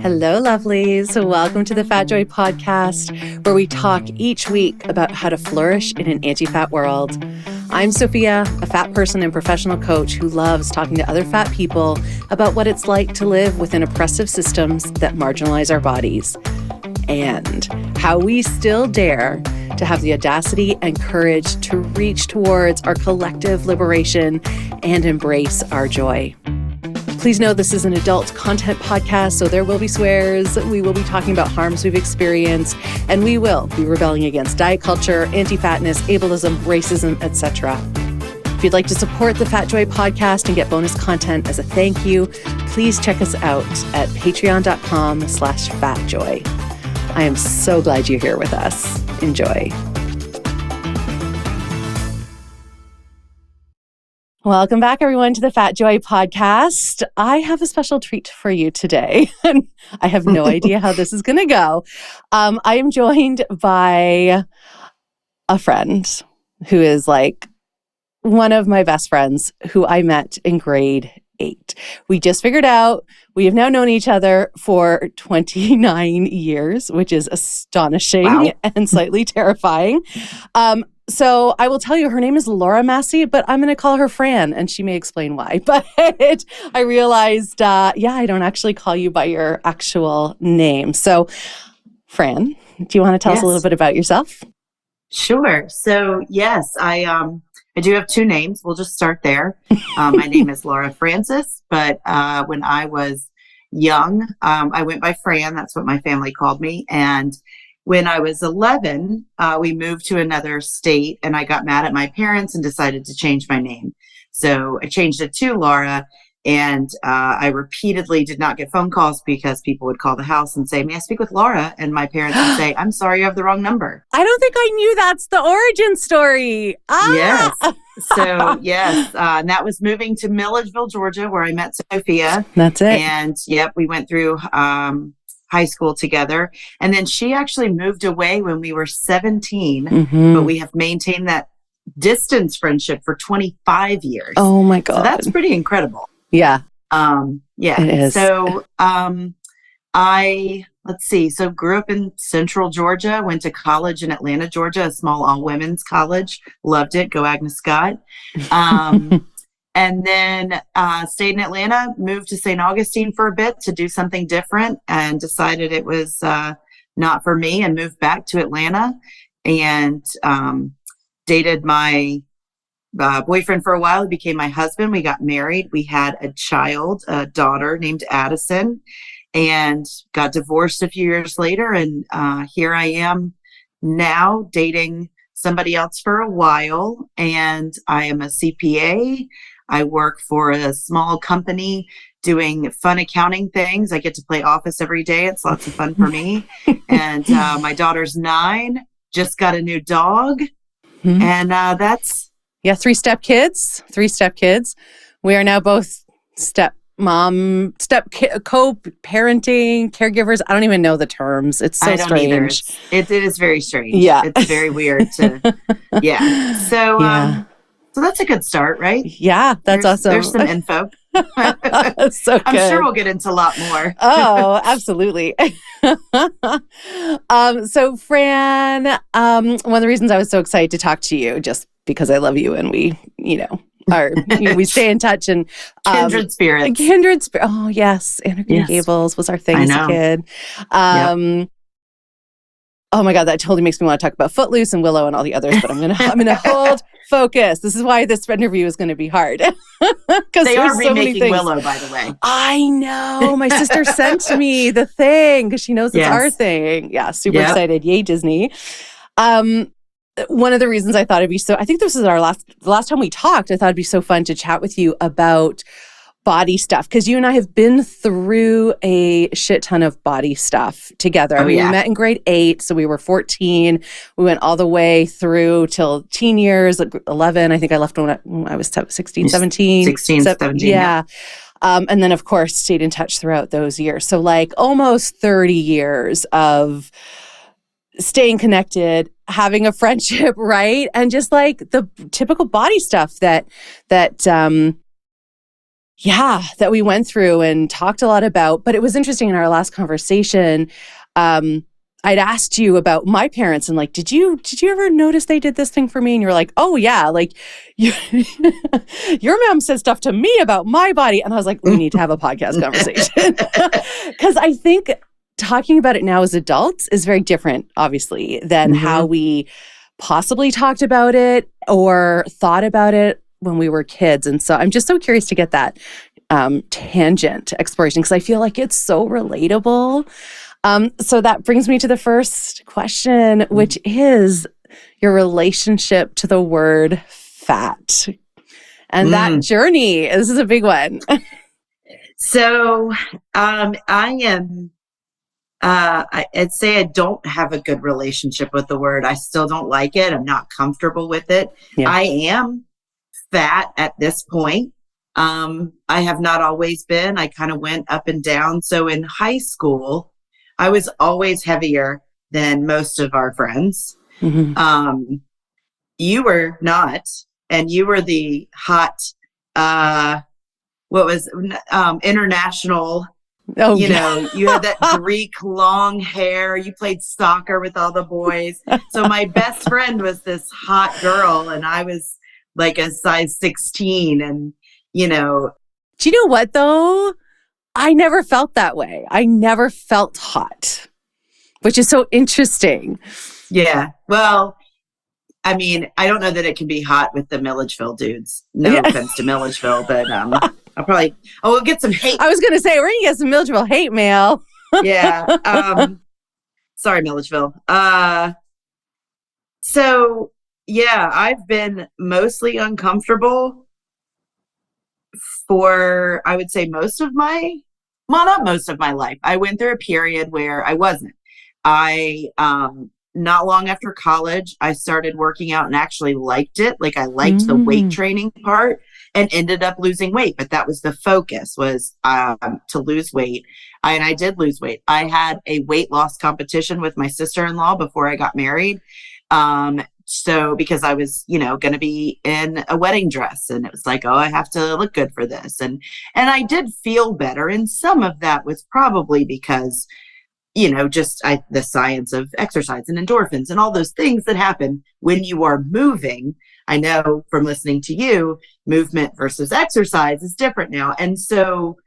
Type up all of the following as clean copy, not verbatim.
Hello, lovelies. Welcome to the Fat Joy podcast, where we talk each week about how to flourish in an anti-fat world. I'm Sophia, a fat person and professional coach who loves talking to other fat people about what it's like to live within oppressive systems that marginalize our bodies, and how we still dare to have the audacity and courage to reach towards our collective liberation and embrace our joy. Please know this is an adult content podcast, so there will be swears, we will be talking about harms we've experienced, and we will be rebelling against diet culture, anti-fatness, ableism, racism, etc. If you'd like to support the Fat Joy podcast and get bonus content as a thank you, please check us out at patreon.com/fatjoy. I am so glad you're here with us. Enjoy. Welcome back, everyone, to the Fat Joy podcast. I have a special treat for you today. I have no idea how this is going to go. I am joined by a friend who is like one of my best friends who I met in grade 8. We just figured out we have now known each other for 29 years, which is astonishing and slightly terrifying. So I will tell you, her name is Laura Massey, but I'm going to call her Fran, and she may explain why. But I realized, I don't actually call you by your actual name. So, Fran, do you want to tell us a little bit about yourself? Sure. So, yes, I do have 2 names. We'll just start there. My name is Laura Francis, but when I was young, I went by Fran. That's what my family called me. And when I was 11, we moved to another state, and I got mad at my parents and decided to change my name. So I changed it to Laura, and I repeatedly did not get phone calls because people would call the house and say, "May I speak with Laura?" And my parents would say, "I'm sorry, you have the wrong number." I don't think I knew that's the origin story. Yes. So, yes, and that was moving to Milledgeville, Georgia, where I met Sophia. That's it. And, we went through high school together. And then she actually moved away when we were 17, but we have maintained that distance friendship for 25 years. Oh my God. So that's pretty incredible. Yeah. Yeah. It is. So, So grew up in Central Georgia, went to college in Atlanta, Georgia, a small all-women's college. Loved it. Go Agnes Scott. And then stayed in Atlanta, moved to St. Augustine for a bit to do something different, and decided it was not for me, and moved back to Atlanta and dated my boyfriend for a while. He became my husband. We got married. We had a child, a daughter named Addison, and got divorced a few years later. And here I am now dating somebody else for a while. And I am a CPA. I work for a small company doing fun accounting things. I get to play Office every day. It's lots of fun for me. And my daughter's 9, just got a new dog. And that's... Yeah, 3-step kids. We are now both co-parenting, caregivers. I don't even know the terms. It's so strange. It is very strange. Yeah. It's very weird to... Yeah. So... So that's a good start, right? Yeah, that's awesome. There's some info. So good. I'm sure we'll get into a lot more. Oh, absolutely. So Fran, one of the reasons I was so excited to talk to you, just because I love you and we, we stay in touch, and kindred spirits. Oh yes, Anna Green Gables was our thing as a kid. Oh my God, that totally makes me want to talk about Footloose and Willow and all the others, but I'm gonna hold focus. This is why this interview is going to be hard. They are remaking Willow, by the way. I know. My sister sent me the thing because she knows it's our thing. Yeah, super excited. Yay, Disney. One of the reasons I thought it'd be I think this is the last time we talked, I thought it'd be so fun to chat with you about body stuff, because you and I have been through a shit ton of body stuff together. We met in grade 8, so we were 14. We went all the way through till teen years, like 11. I think I left when I was 16, 17. 16, 17. Yeah. And then, of course, stayed in touch throughout those years. So like almost 30 years of staying connected, having a friendship, right? And just like the typical body stuff that that we went through and talked a lot about. But it was interesting in our last conversation. I'd asked you about my parents and like, did you ever notice they did this thing for me? And you're like, oh yeah, like your mom said stuff to me about my body. And I was like, we need to have a podcast conversation. Because I think talking about it now as adults is very different, obviously, than how we possibly talked about it or thought about it when we were kids. And so I'm just so curious to get that tangent exploration because I feel like it's so relatable. So that brings me to the first question, which is your relationship to the word fat. And that journey, this is a big one. So I'd say I don't have a good relationship with the word. I still don't like it. I'm not comfortable with it. Yeah. I am fat at this point. I have not always been. I kind of went up and down. So in high school, I was always heavier than most of our friends. You were not, and you were the hot, international, you had that Greek long hair. You played soccer with all the boys. So my best friend was this hot girl and I was like a size 16 and, Do you know what though? I never felt that way. I never felt hot, which is so interesting. Yeah. Well, I mean, I don't know that it can be hot with the Milledgeville dudes. No offense to Milledgeville, but we'll get some hate. I was going to say, we're going to get some Milledgeville hate mail. Yeah. Sorry, Milledgeville. So, yeah, I've been mostly uncomfortable for, I would say, not most of my life. I went through a period where I wasn't. Not long after college, I started working out and actually liked it. Like I liked the weight training part and ended up losing weight. But that was the focus was to lose weight. And I did lose weight. I had a weight loss competition with my sister-in-law before I got married. So because I was, going to be in a wedding dress and it was like, oh, I have to look good for this. And I did feel better. And some of that was probably because the science of exercise and endorphins and all those things that happen when you are moving. I know from listening to you, movement versus exercise is different now. And so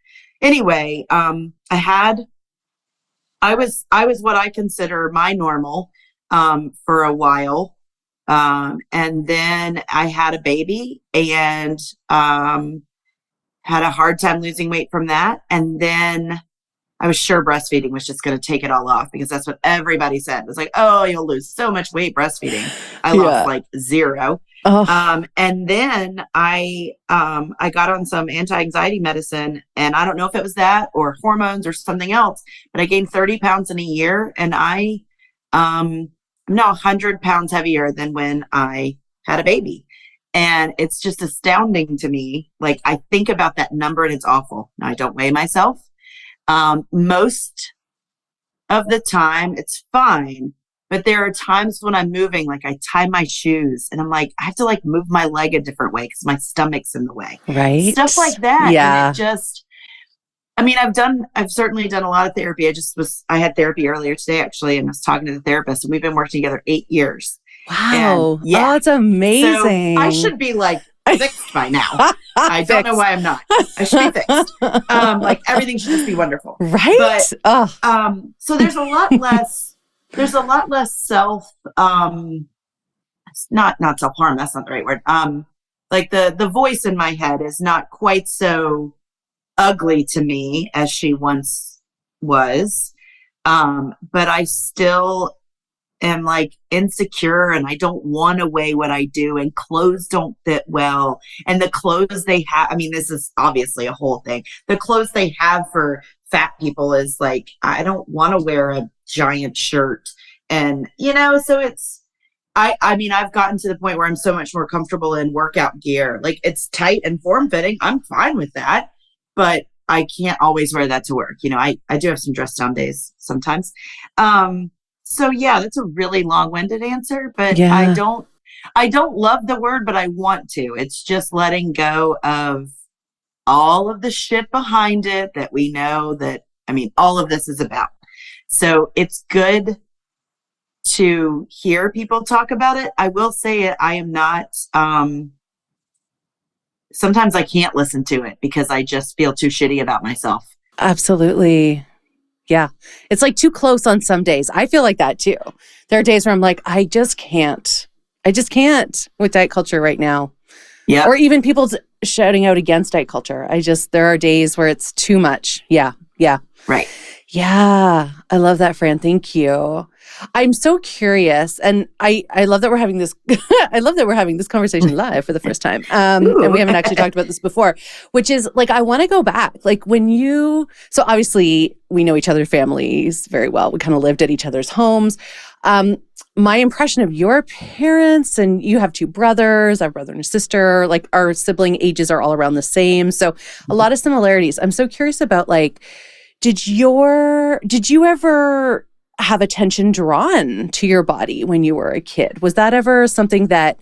anyway, I was what I consider my normal, for a while. And then I had a baby and, had a hard time losing weight from that. And then I was sure breastfeeding was just going to take it all off because that's what everybody said. It was like, oh, you'll lose so much weight breastfeeding. I lost like 0. Oh. And then I got on some anti-anxiety medicine and I don't know if it was that or hormones or something else, but I gained 30 pounds in a year and I'm now 100 pounds heavier than when I had a baby. And it's just astounding to me. Like I think about that number and it's awful. Now I don't weigh myself. Most of the time it's fine, but there are times when I'm moving, like I tie my shoes and I'm like, I have to like move my leg a different way because my stomach's in the way. Right. Stuff like that. Yeah. And it just, I've certainly done a lot of therapy. I had therapy earlier today actually, and I was talking to the therapist and we've been working together 8 years. Wow. And, yeah. Oh, that's amazing. So I should be like, fixed by now. I don't know why I'm not. I should be fixed. Like everything should just be wonderful. Right. But so there's a lot less self not self-harm, that's not the right word. Like the voice in my head is not quite so ugly to me as she once was. But I still am like insecure and I don't want to weigh what I do and clothes don't fit well. And the clothes they have, this is obviously a whole thing. The clothes they have for fat people is like, I don't want to wear a giant shirt. And, so it's, I've gotten to the point where I'm so much more comfortable in workout gear. Like it's tight and form fitting. I'm fine with that, but I can't always wear that to work. I do have some dress down days sometimes. So yeah, that's a really long-winded answer, but yeah. I don't love the word, but I want to. It's just letting go of all of the shit behind it that we know that, I mean, all of this is about. So it's good to hear people talk about it. I will say it. I am not, sometimes I can't listen to it because I just feel too shitty about myself. Absolutely. Yeah. It's like too close on some days. I feel like that too. There are days where I'm like, I just can't with diet culture right now. Yeah. Or even people shouting out against diet culture. There are days where it's too much. Yeah. Yeah. Right. Yeah. I love that, Fran. Thank you. I'm so curious. And I love that we're having this, I love that we're having this conversation live for the first time. And we haven't actually talked about this before, which is like, I want to go back. Like so obviously we know each other's families very well. We kind of lived at each other's homes. My impression of your parents, and you have two brothers, I have a brother and a sister, like our sibling ages are all around the same. So a lot of similarities. I'm so curious about like, did you ever have attention drawn to your body when you were a kid? Was that ever something that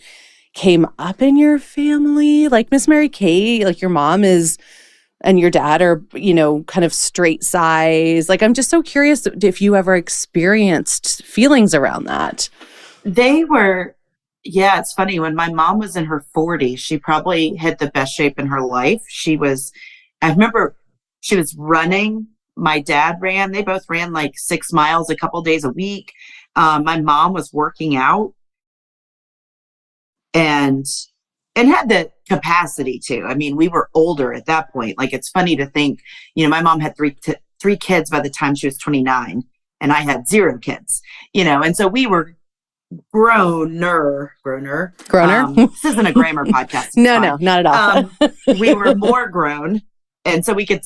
came up in your family? Like Miss Mary Kay, like your mom and your dad are, kind of straight size. Like, I'm just so curious if you ever experienced feelings around that. They were, yeah, it's funny. When my mom was in her 40s, she probably had the best shape in her life. I remember she was running. My dad ran. They both ran like 6 miles a couple days a week. My mom was working out and had the capacity to. I mean, we were older at that point. Like, it's funny to think, my mom had three kids by the time she was 29, and I had 0 kids, and so we were groaner. This isn't a grammar podcast. No, not at all. We were more grown. And so we could,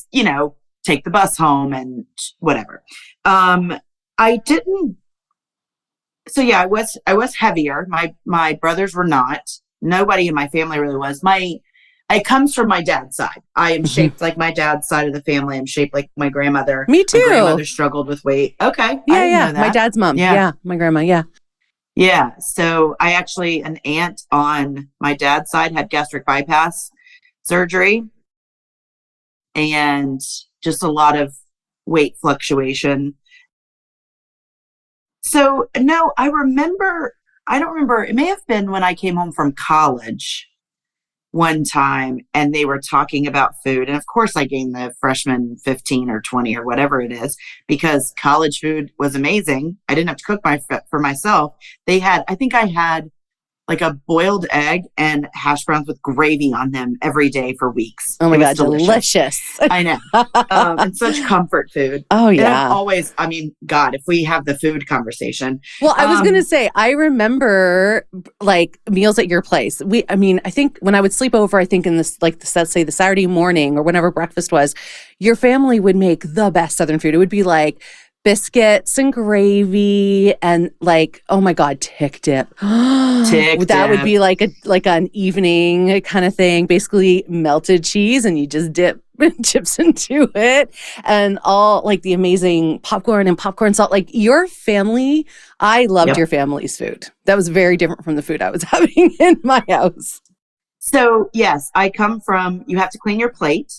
take the bus home and whatever. I didn't. So yeah, I was heavier. My brothers were not. Nobody in my family really was. It comes from my dad's side. I am shaped like my dad's side of the family. I'm shaped like my grandmother. Me too. My grandmother struggled with weight. Okay. Yeah. My dad's mom. Yeah. My grandma. Yeah. Yeah. So an aunt on my dad's side had gastric bypass surgery and just a lot of weight fluctuation. So no, I don't remember. It may have been when I came home from college one time and they were talking about food. And of course I gained the freshman 15 or 20 or whatever it is, because college food was amazing. I didn't have to cook for myself. I think I had like a boiled egg and hash browns with gravy on them every day for weeks. Oh my God, delicious. I know. And such comfort food. Oh yeah. And always, God, if we have the food conversation. Well, I was going to say, I remember like meals at your place. I think when I would sleep over, I think in this, like let's say the Saturday morning or whenever breakfast was, your family would make the best Southern food. It would be like biscuits and gravy and like, oh my God, tick dip. That would be like an evening kind of thing, basically melted cheese and you just dip chips into it and all like the amazing popcorn and popcorn salt. Like your family, I loved your family's food. That was very different from the food I was having in my house. So yes, I come from, you have to clean your plate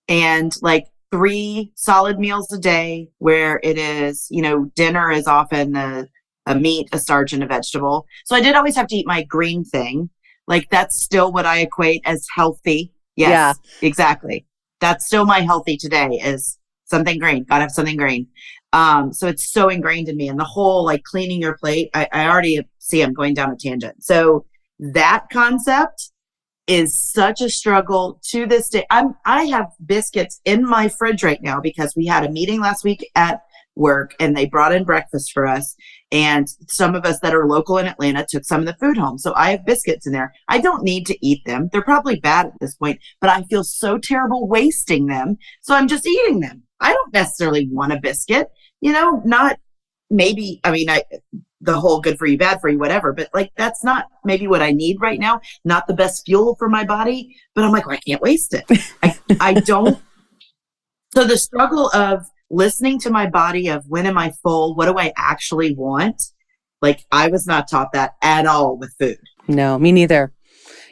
and like 3 solid meals a day where it is, dinner is often a meat, a starch, and a vegetable. So I did always have to eat my green thing. Like that's still what I equate as healthy. Yes, yeah. Exactly. That's still my healthy today is something green. Gotta have something green. So it's so ingrained in me, and the whole like cleaning your plate. I already see I'm going down a tangent. So that concept is such a struggle to this day. I have biscuits in my fridge right now because we had a meeting last week at work and they brought in breakfast for us. And some of us that are local in Atlanta took some of the food home. So I have biscuits in there. I don't need to eat them. They're probably bad at this point, but I feel so terrible wasting them. So I'm just eating them. I don't necessarily want a biscuit, not maybe, the whole good for you, bad for you, whatever. But like, that's not maybe what I need right now. Not the best fuel for my body, but I'm like, well, I can't waste it. I don't. So the struggle of listening to my body of when am I full? What do I actually want? Like I was not taught that at all with food. No, me neither.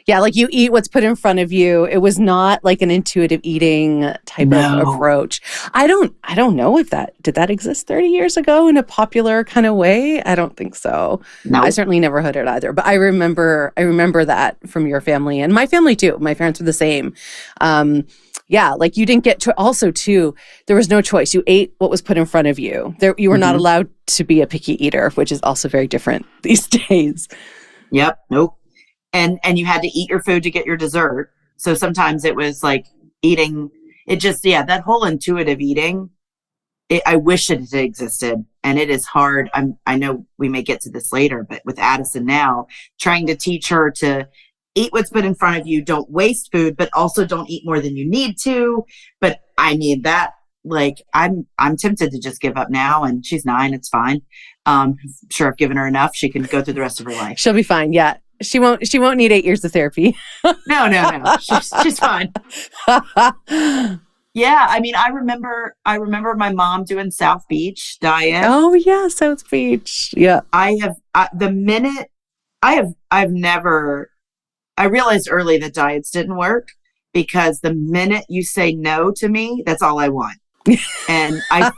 Yeah, like you eat what's put in front of you. It was not like an intuitive eating type of approach. I don't know if did that exist 30 years ago in a popular kind of way? I don't think so. No. I certainly never heard it either. But I remember that from your family and my family too. My parents were the same. Yeah, like you didn't get to also too, there was no choice. You ate what was put in front of you. You were not allowed to be a picky eater, which is also very different these days. Yep. Nope. And you had to eat your food to get your dessert. So sometimes it was like eating it just, that whole intuitive eating, I wish it had existed. And it is hard. I know we may get to this later, but with Addison now, trying to teach her to eat what's put in front of you, don't waste food, but also don't eat more than you need to. But I need that. Like I'm tempted to just give up now, and she's 9. It's fine. I'm sure I've given her enough. She can go through the rest of her life. She'll be fine. Yeah. She won't need 8 years of therapy. No. She's fine. Yeah. I mean, I remember my mom doing South Beach diet. Oh yeah. South Beach. Yeah. I realized early that diets didn't work because the minute you say no to me, that's all I want. And I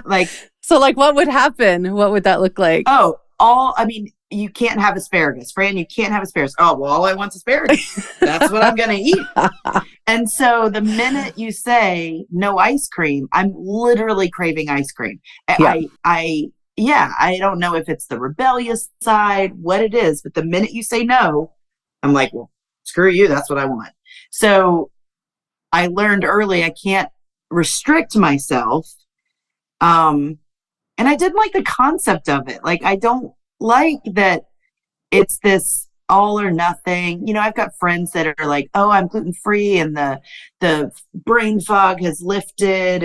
like. So like, what would happen? What would that look like? You can't have asparagus. Fran, you can't have asparagus. Oh, well, all I want is asparagus. That's what I'm going to eat. And so the minute you say no ice cream, I'm literally craving ice cream. Yeah. I don't know if it's the rebellious side, what it is, but the minute you say no, I'm like, well, screw you. That's what I want. So I learned early I can't restrict myself. And I didn't like the concept of it. Like, I don't like that it's this all or nothing. You know, I've got friends that are like, oh, I'm gluten-free and the brain fog has lifted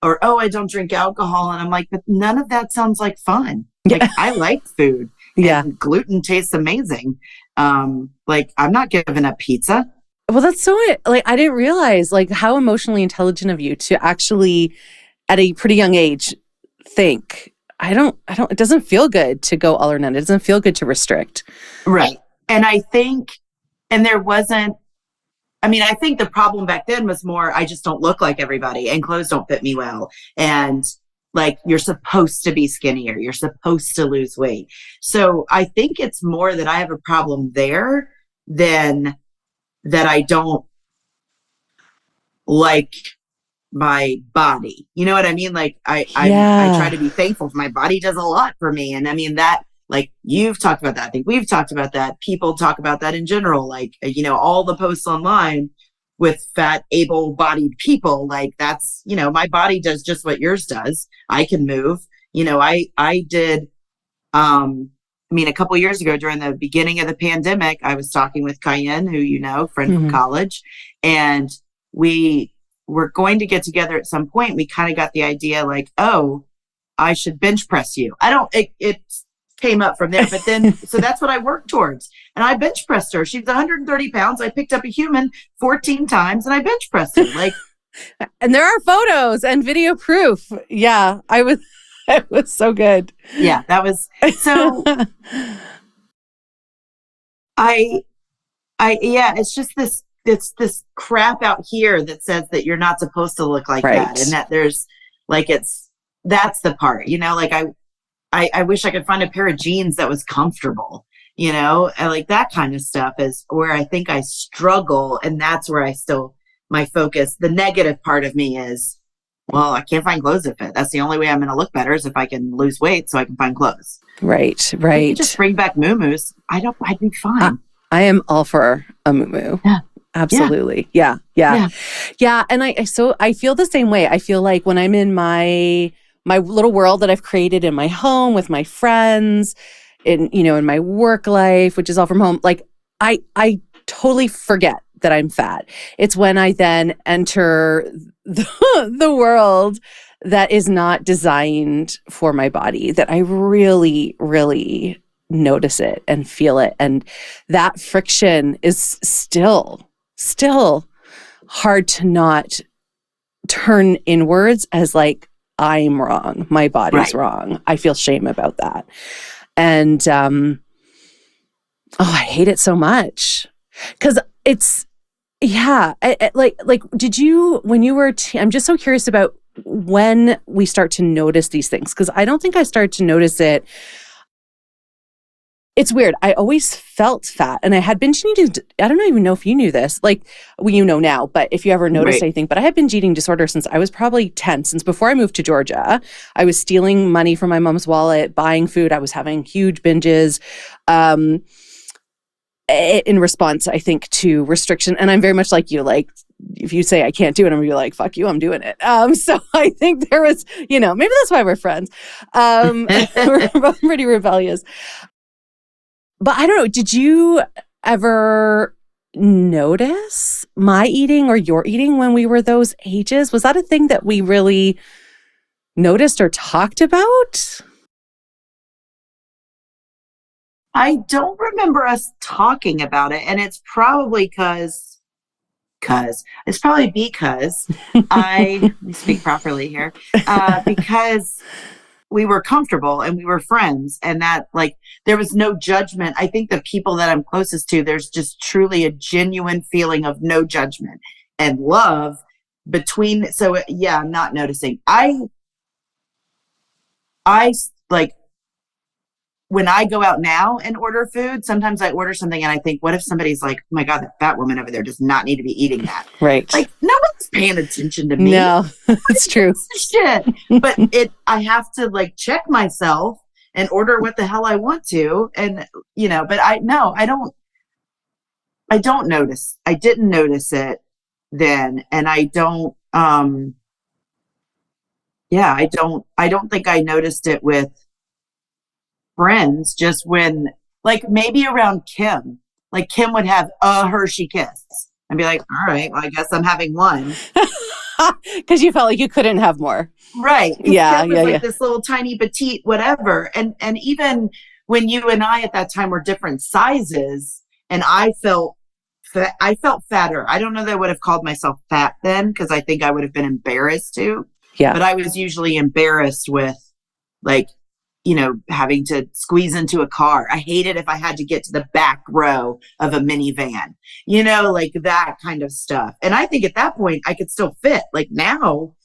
or, oh, I don't drink alcohol. And I'm like, but none of that sounds like fun. Like, I like food. Yeah. And gluten tastes amazing. Like, I'm not giving up pizza. Well, that's so, like, I didn't realize like how emotionally intelligent of you to actually at a pretty young age think, it doesn't feel good to go all or none. It doesn't feel good to restrict. Right. And I think, I think the problem back then was more, I just don't look like everybody and clothes don't fit me well. And like, you're supposed to be skinnier. You're supposed to lose weight. So I think it's more that I have a problem there than that I don't like my body. You know what I mean? Like I try to be thankful. My body does a lot for me. And I mean that, like, you've talked about that. I think we've talked about that. People talk about that in general. Like, you know, all the posts online with fat, able-bodied people, like that's, you know, my body does just what yours does. I can move. You know, I did, a couple of years ago during the beginning of the pandemic, I was talking with Karin, who, you know, friend from college, and we were going to get together at some point. We kind of got the idea like, oh, I should bench press you. It came up from there, but then, so that's what I worked towards. And I bench pressed her. She's 130 pounds. I picked up a human 14 times and I bench pressed her. Like, and there are photos and video proof. Yeah. It was so good. Yeah, that was, so it's just this crap out here that says that you're not supposed to look like that. And that there's like, that's the part, you know, like I wish I could find a pair of jeans that was comfortable, you know, and like that kind of stuff is where I think I struggle. And that's where my focus, the negative part of me is, well, I can't find clothes that fit. That's the only way I'm going to look better is if I can lose weight so I can find clothes. Right. If you just bring back muumuus, I'd be fine. I am all for a muumuu. Yeah. Absolutely. Yeah. And I feel the same way. I feel like when I'm in my little world that I've created in my home with my friends, in my work life, which is all from home, like I totally forget that I'm fat. It's when I then enter the world that is not designed for my body that I really, really notice it and feel it. And that friction is still hard to not turn inwards as like, I'm wrong. My body's wrong. I feel shame about that. And, I hate it so much. Because it's, yeah, did you, when you were, I'm just so curious about when we start to notice these things, because I don't think I started to notice it. It's weird. I always felt fat, and I had binge eating. I don't even know if you knew this, well, you know now, but if you ever noticed anything, but I had binge eating disorder since I was probably 10, since before I moved to Georgia. I was stealing money from my mom's wallet, buying food. I was having huge binges. In response, I think, to restriction. And I'm very much like you, like, if you say I can't do it, I'm gonna be like, fuck you, I'm doing it. So I think there was, maybe that's why we're friends. We're both pretty rebellious. But I don't know, did you ever notice my eating or your eating when we were those ages? Was that a thing that we really noticed or talked about? I don't remember us talking about it. And it's probably because let me speak properly here, because we were comfortable and we were friends, and that, like, there was no judgment. I think the people that I'm closest to, there's just truly a genuine feeling of no judgment and love between. So yeah, I'm not noticing. I like, when I go out now and order food, sometimes I order something and I think, what if somebody's like, oh my God, that fat woman over there does not need to be eating that. Right. Like, no one's paying attention to me. No, it's true. Shit. But I have to, like, check myself and order what the hell I want to. And, but I don't notice. I didn't notice it then. And I don't, I don't think I noticed it with friends, just when, like, maybe around Kim. Like, Kim would have a Hershey Kiss. I'd be like, all right, well, I guess I'm having one. Because you felt like you couldn't have more. Right. Yeah, Kim was this little tiny petite whatever. And even when you and I at that time were different sizes, and I felt fatter. I don't know that I would have called myself fat then, because I think I would have been embarrassed to. Yeah. But I was usually embarrassed with, like, having to squeeze into a car. I hated if I had to get to the back row of a minivan, like that kind of stuff. And I think at that point I could still fit. Like now,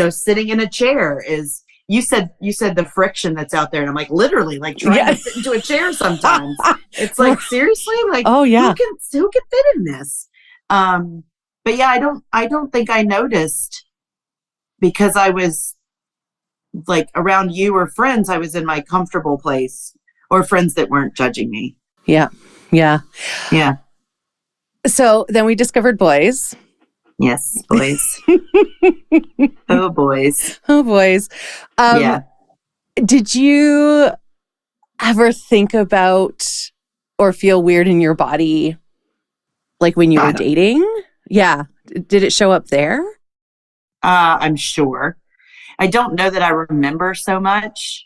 sitting in a chair is, you said the friction that's out there. And I'm like, literally, like, trying to sit into a chair sometimes. It's like, seriously, like, oh yeah, who can fit in this? But yeah, I don't think I noticed, because I was, like, around you or friends, I was in my comfortable place, or friends that weren't judging me. Yeah. So then we discovered boys. Yes, boys. Oh, boys. Oh, boys. Yeah. Did you ever think about or feel weird in your body, like when you were dating? Yeah. Did it show up there? I'm sure. I don't know that I remember so much.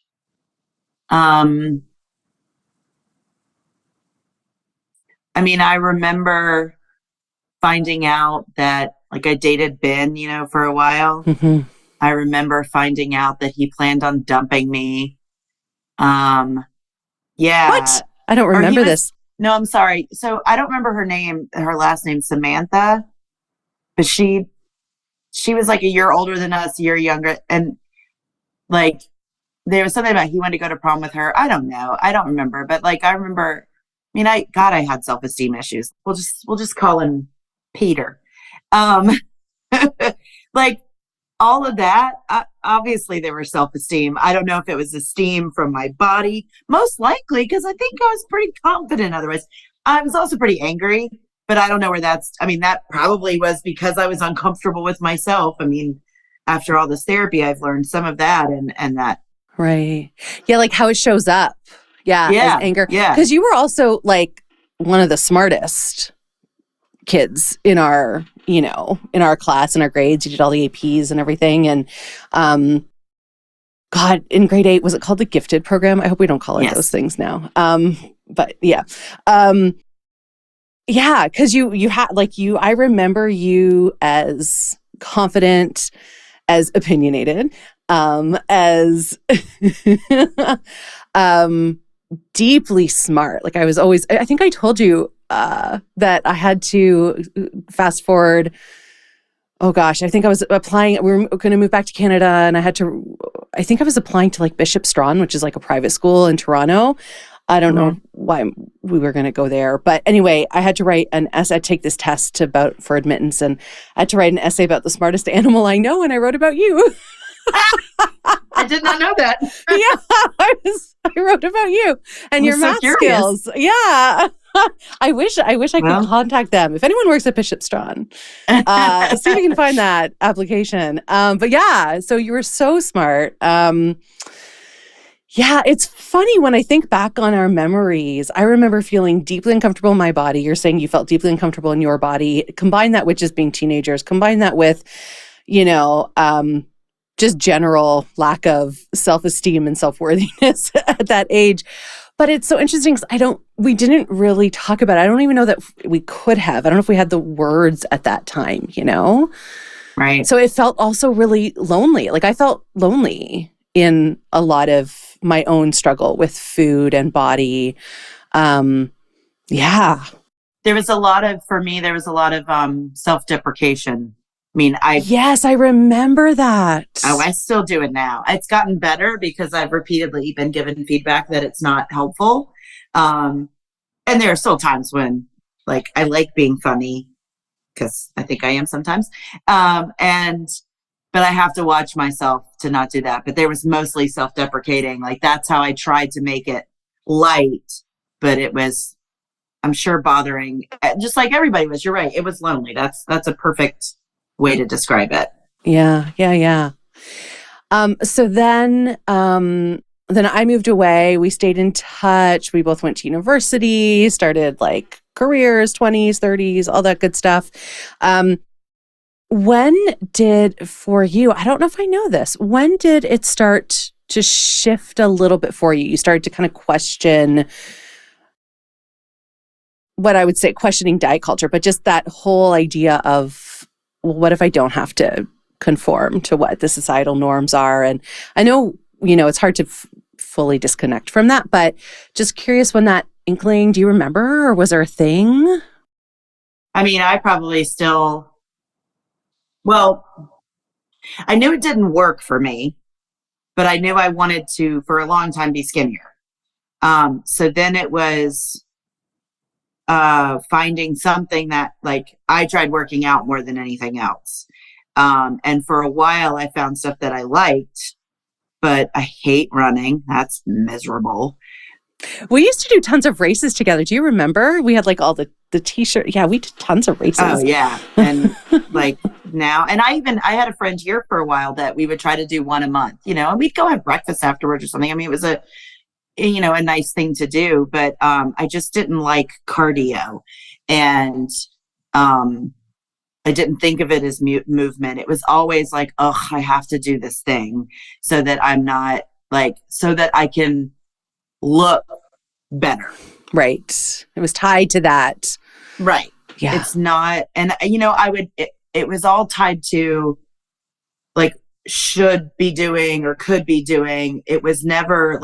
I mean, I remember finding out that, like, I dated Ben, for a while. Mm-hmm. I remember finding out that he planned on dumping me. Yeah. What? I don't remember this. No, I'm sorry. So I don't remember her last name, Samantha, but she was like a year older than us, a year younger. And, like, there was something about he wanted to go to prom with her. I don't know. I don't remember. But, like, I remember, I mean, I had self-esteem issues. We'll just call him Peter. Like, all of that, obviously there was self-esteem. I don't know if it was esteem from my body, most likely, because I think I was pretty confident otherwise. I was also pretty angry, but I don't know where that probably was because I was uncomfortable with myself. I mean, after all this therapy, I've learned some of that and that. Right. Yeah, like how it shows up. Yeah. Yeah. As anger. Yeah. Because you were also, like, one of the smartest kids in our, in our class, in our grades. You did all the APs and everything. And God, in grade 8, was it called the gifted program? I hope we don't call it those things now. But yeah. Yeah, because you had, like, I remember you as confident, as opinionated, as deeply smart. Like, I think I told you that I had to fast forward. Oh gosh, I think I was applying. We were going to move back to Canada, and I think I was applying to like Bishop Strawn, which is like a private school in Toronto. I don't know why we were going to go there. But anyway, I had to write an essay. I take this test for admittance, and I had to write an essay about the smartest animal I know, and I wrote about you. I did not know that. Yeah, I wrote about you and your math skills. Yeah. I wish I could contact them. If anyone works at Bishop Strawn, see if we can find that application. But yeah, so you were so smart. Yeah, it's funny when I think back on our memories. I remember feeling deeply uncomfortable in my body. You're saying you felt deeply uncomfortable in your body. Combine that with just being teenagers. Combine that with, just general lack of self-esteem and self-worthiness at that age. But it's so interesting because we didn't really talk about it. I don't even know that we could have. I don't know if we had the words at that time, Right. So it felt also really lonely. Like I felt lonely in a lot of my own struggle with food and body. Yeah. There was a lot of self-deprecation. Yes, I remember that. Oh, I still do it now. It's gotten better because I've repeatedly been given feedback that it's not helpful. And there are still times when I like being funny because I think I am sometimes. But I have to watch myself to not do that. But there was mostly self-deprecating. That's how I tried to make it light, but it was, I'm sure, bothering, just like everybody was. You're right. It was lonely. That's a perfect way to describe it. Yeah. So then I moved away. We stayed in touch. We both went to university, started careers, 20s, 30s, all that good stuff. For you, I don't know if I know this, when did it start to shift a little bit for you? You started to kind of question what I would say, questioning diet culture, but just that whole idea of, well, what if I don't have to conform to what the societal norms are? And I know, it's hard to fully disconnect from that, but just curious when that inkling, do you remember, or was there a thing? I probably still, I knew it didn't work for me, but I knew I wanted to, for a long time, be skinnier. So then it was finding something that I tried working out more than anything else. And for a while I found stuff that I liked, but I hate running. That's miserable. We used to do tons of races together. Do you remember? We had all the t-shirt. Yeah, we did tons of races. Oh yeah. And now, and I had a friend here for a while that we would try to do one a month, and we'd go have breakfast afterwards or something. It was a nice thing to do, but I just didn't like cardio, and I didn't think of it as movement. It was always I have to do this thing so that I'm not so that I can look better. Right. It was tied to that. Right. Yeah. It's not, and it was all tied to should be doing or could be doing. It was never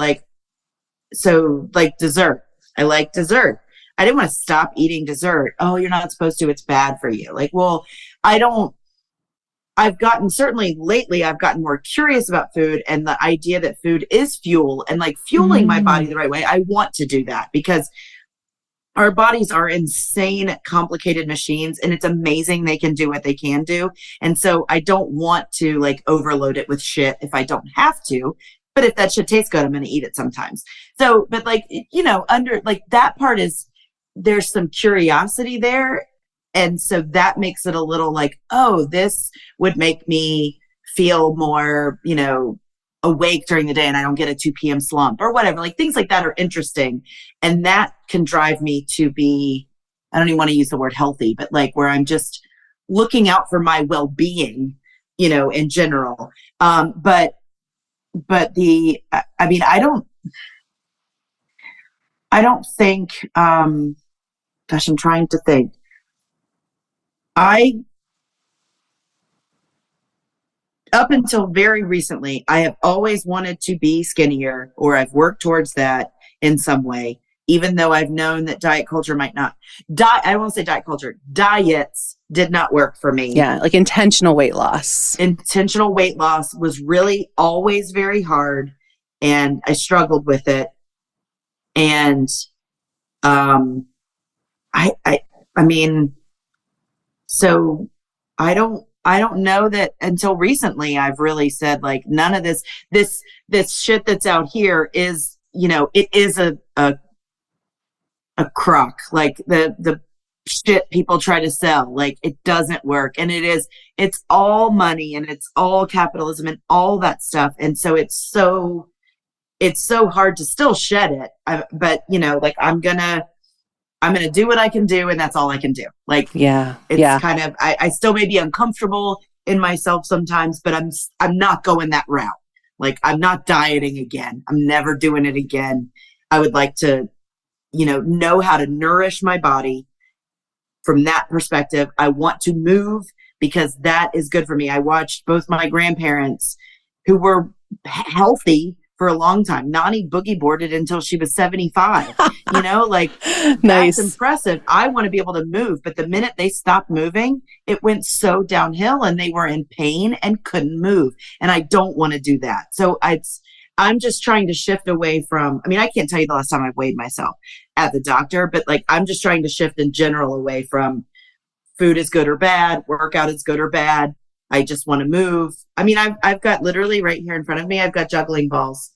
dessert. I like dessert. I didn't want to stop eating dessert. Oh, you're not supposed to. It's bad for you. Certainly lately, I've gotten more curious about food and the idea that food is fuel and fueling my body the right way. I want to do that because our bodies are insane, complicated machines, and it's amazing they can do what they can do. And so I don't want to overload it with shit if I don't have to. But if that shit tastes good, I'm going to eat it sometimes. So, but under that part is, there's some curiosity there. And so that makes it a little oh, this would make me feel more, awake during the day and I don't get a 2 p.m. slump or whatever. Things like that are interesting. And that can drive me to be, I don't even want to use the word healthy, but where I'm just looking out for my well-being, in general. But I don't think, I'm trying to think. Up until very recently, I have always wanted to be skinnier, or I've worked towards that in some way, even though I've known that diet culture might not I won't say diet culture, diets did not work for me. Yeah. Like intentional weight loss. Intentional weight loss was really always very hard, and I struggled with it. And, I mean, so I don't know that until recently I've really said like none of this shit that's out here is, it is a crock. Like the shit people try to sell, like it doesn't work. And it's all money and it's all capitalism and all that stuff. And so it's so hard to still shed it. But like I'm gonna do what I can do, and that's all I can do. Like, it's kind of, I still may be uncomfortable in myself sometimes, but I'm not going that route. Like, I'm not dieting again. I'm never doing it again. I would like to, know how to nourish my body from that perspective. I want to move because that is good for me. I watched both my grandparents who were healthy for a long time. Nani boogie boarded until she was 75, like nice. That's impressive. I want to be able to move, but the minute they stopped moving, it went so downhill and they were in pain and couldn't move. And I don't want to do that. So I'm just trying to shift away from, I can't tell you the last time I weighed myself at the doctor, but like, I'm just trying to shift in general away from food is good or bad, workout is good or bad. I just want to move. I've got literally right here in front of me, I've got juggling balls.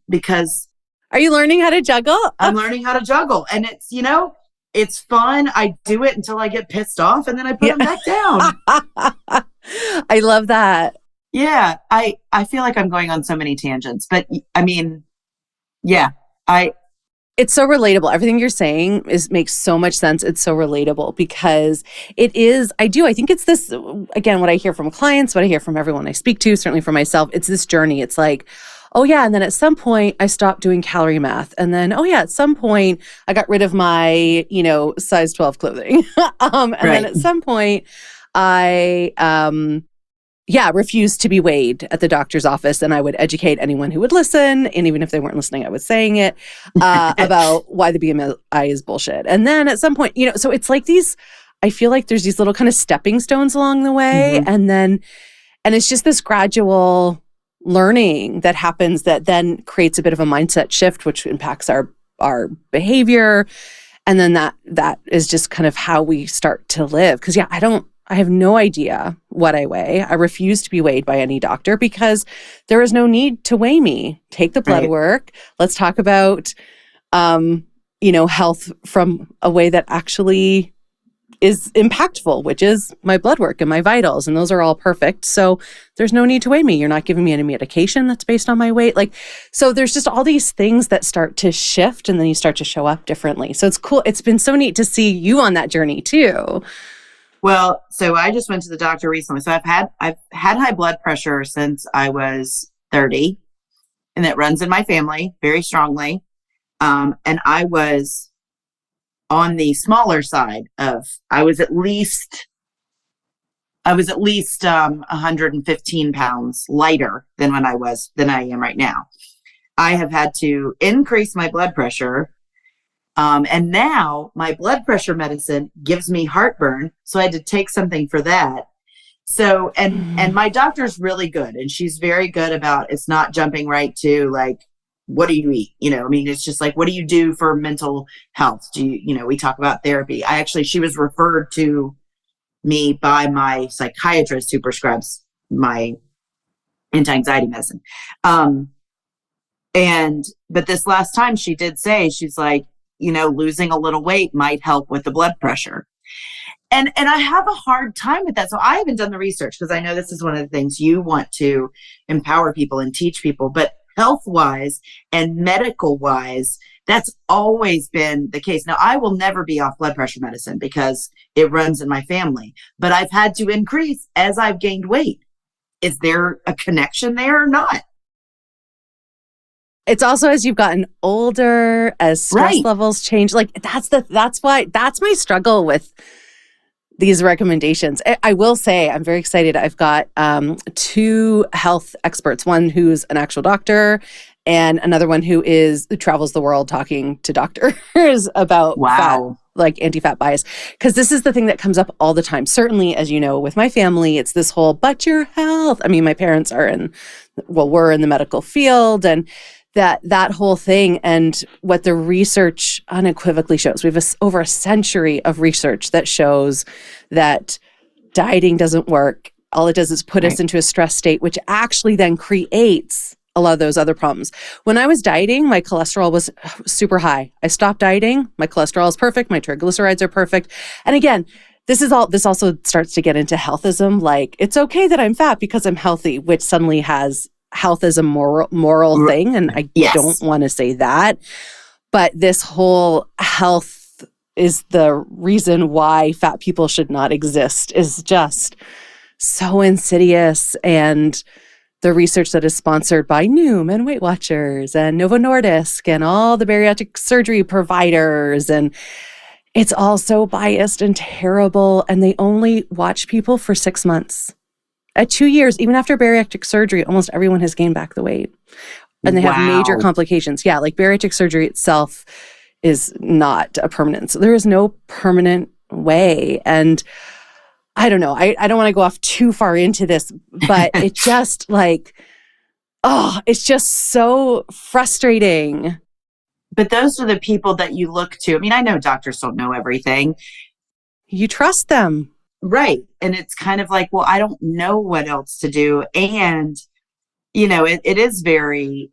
Because are you learning how to juggle? I'm learning how to juggle, and it's, it's fun. I do it until I get pissed off and then I put them back down. I love that. Yeah. I feel like I'm going on so many tangents, but it's so relatable. Everything you're saying makes so much sense. It's so relatable because it is, I think it's this, again, what I hear from clients, what I hear from everyone I speak to, certainly for myself, it's this journey. It's like, oh yeah. And then at some point I stopped doing calorie math. And then, oh yeah, at some point I got rid of my, size 12 clothing. Then at some point I, refused to be weighed at the doctor's office. And I would educate anyone who would listen. And even if they weren't listening, I was saying it, about why the BMI is bullshit. And then at some point, so it's like I feel like there's these little kind of stepping stones along the way. Mm-hmm. And it's just this gradual learning that happens that then creates a bit of a mindset shift, which impacts our behavior. And then that is just kind of how we start to live. Because I have no idea what I weigh. I refuse to be weighed by any doctor because there is no need to weigh me. Take the blood work. Let's talk about, health from a way that actually is impactful, which is my blood work and my vitals. And those are all perfect. So there's no need to weigh me. You're not giving me any medication that's based on my weight. So there's just all these things that start to shift and then you start to show up differently. So it's cool. It's been so neat to see you on that journey too. Well, so I just went to the doctor recently. So I've had high blood pressure since I was 30, and it runs in my family very strongly. And I was on the smaller side I was at least 115 pounds lighter than I am right now. I have had to increase my blood pressure. And now my blood pressure medicine gives me heartburn. So I had to take something for that. So, and my doctor's really good, and she's very good about, it's not jumping right to like, what do you eat? It's just like, what do you do for mental health? We talk about therapy. She was referred to me by my psychiatrist who prescribes my anti-anxiety medicine. But this last time she did say, she's like, losing a little weight might help with the blood pressure. And I have a hard time with that. So I haven't done the research because I know this is one of the things you want to empower people and teach people, but health-wise and medical-wise, that's always been the case. Now, I will never be off blood pressure medicine because it runs in my family, but I've had to increase as I've gained weight. Is there a connection there or not? It's also as you've gotten older, as stress levels change. That's my struggle with these recommendations. I will say I'm very excited. I've got 2 health experts, one who's an actual doctor and another one who travels the world talking to doctors about fat, like anti-fat bias. Because this is the thing that comes up all the time. Certainly, as you know, with my family, it's this whole, but your health. I mean, my parents were in the medical field, and that whole thing. And what the research unequivocally shows, we have over a century of research that shows that dieting doesn't work. All it does is put us into a stress state, which actually then creates a lot of those other problems. When I was dieting, my cholesterol was super high. I stopped dieting. My cholesterol is perfect. My triglycerides are perfect. And again, this also starts to get into healthism. Like, it's okay that I'm fat because I'm healthy, which suddenly has health as a moral thing. And I don't want to say that. But this whole health is the reason why fat people should not exist is just so insidious. And the research that is sponsored by Noom and Weight Watchers and Novo Nordisk and all the bariatric surgery providers. And it's all so biased and terrible. And they only watch people for 6 months. At 2 years, even after bariatric surgery, almost everyone has gained back the weight. And they have major complications. Yeah, like bariatric surgery itself is not a permanent. So there is no permanent way. And I don't know. I don't want to go off too far into this, but it just it's just so frustrating. But those are the people that you look to. I mean, I know doctors don't know everything. You trust them. Right. And it's kind of like, well, I don't know what else to do. And, it is very,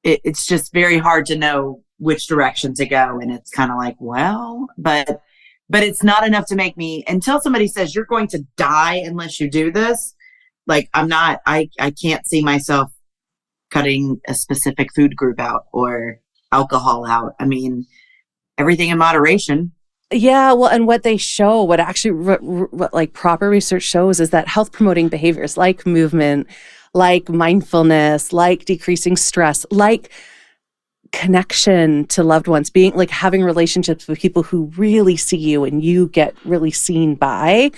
it's just very hard to know which direction to go. And it's kind of like, well, but it's not enough to make me, until somebody says you're going to die unless you do this. Like, I can't see myself cutting a specific food group out or alcohol out. I mean, everything in moderation. Yeah, well, and what they show, what actually what like proper research shows is that health promoting behaviors like movement, like mindfulness, like decreasing stress, like connection to loved ones, being like having relationships with people who really see you and you get really seen by,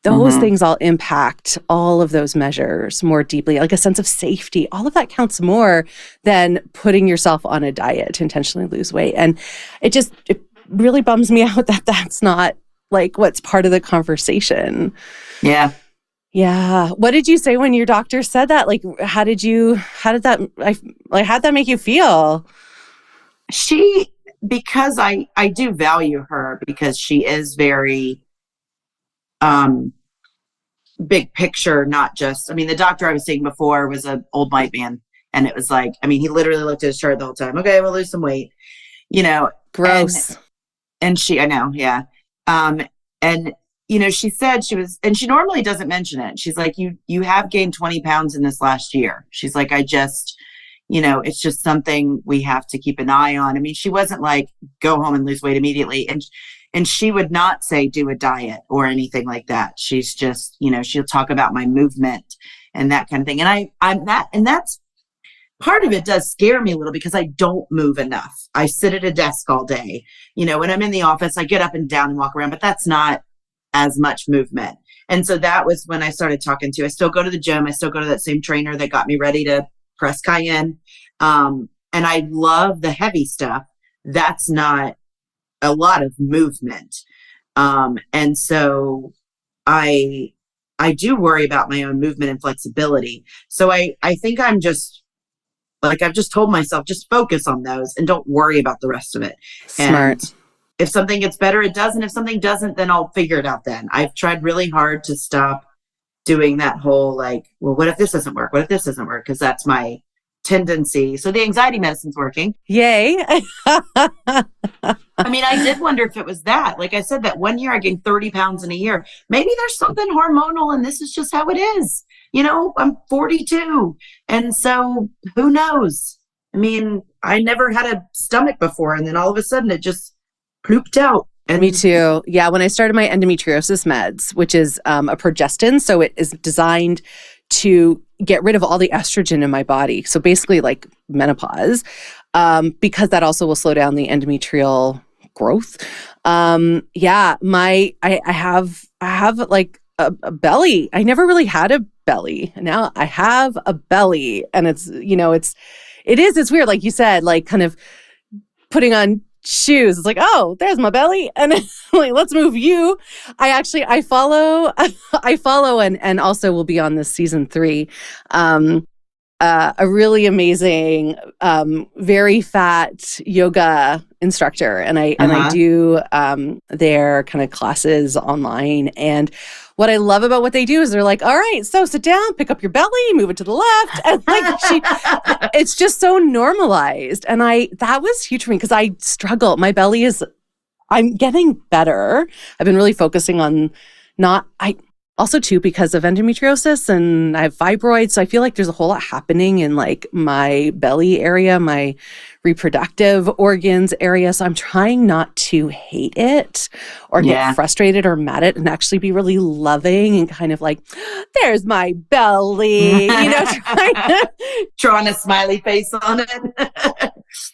those things all impact all of those measures more deeply, like a sense of safety. All of that counts more than putting yourself on a diet to intentionally lose weight. And it really bums me out that that's not like what's part of the conversation. Yeah. Yeah. What did you say when your doctor said that? Like, how did that make you feel? Because I do value her, because she is very big picture, not just, the doctor I was seeing before was an old white man. And it was like, he literally looked at his chart the whole time. Okay, we'll lose some weight, Gross. And I know. Yeah. And, she said and she normally doesn't mention it. She's like, you have gained 20 pounds in this last year. She's like, it's just something we have to keep an eye on. She wasn't like, go home and lose weight immediately. And she would not say, do a diet or anything like that. She's just, she'll talk about my movement and that kind of thing. And that's part of it does scare me a little, because I don't move enough. I sit at a desk all day. When I'm in the office, I get up and down and walk around, but that's not as much movement. And so that was when I started talking to, I still go to the gym. I still go to that same trainer that got me ready to press Cayenne. And I love the heavy stuff. That's not a lot of movement. And so I do worry about my own movement and flexibility. So I think I'm just, like, I've just told myself, just focus on those and don't worry about the rest of it. Smart. And if something gets better, it does. And if something doesn't, then I'll figure it out then. I've tried really hard to stop doing that whole, like, well, what if this doesn't work? What if this doesn't work? Because that's my tendency. So the anxiety medicine's working. Yay. I did wonder if it was that. Like I said, that 1 year I gained 30 pounds in a year. Maybe there's something hormonal and this is just how it is. I'm 42. And so who knows? I never had a stomach before. And then all of a sudden it just plooped out. And me too. Yeah. When I started my endometriosis meds, which is a progestin, so it is designed to get rid of all the estrogen in my body. So basically like menopause, because that also will slow down the endometrial growth. I have like a belly. I never really had a belly. Now I have a belly, and it's weird. Like you said, like kind of putting on shoes. It's like, oh, there's my belly. And like, let's move you. I follow, and also will be on this season 3. A really amazing, very fat yoga instructor. And I do their kind of classes online. And what I love about what they do is they're like, all right, so sit down, pick up your belly, move it to the left. And like it's just so normalized. And that was huge for me because I struggle. My belly I'm getting better. I've been really focusing on also too, because of endometriosis and I have fibroids. So I feel like there's a whole lot happening in like my belly area, my reproductive organs area. So I'm trying not to hate it or get frustrated or mad at it, and actually be really loving and kind of like, there's my belly, drawing a smiley face on it.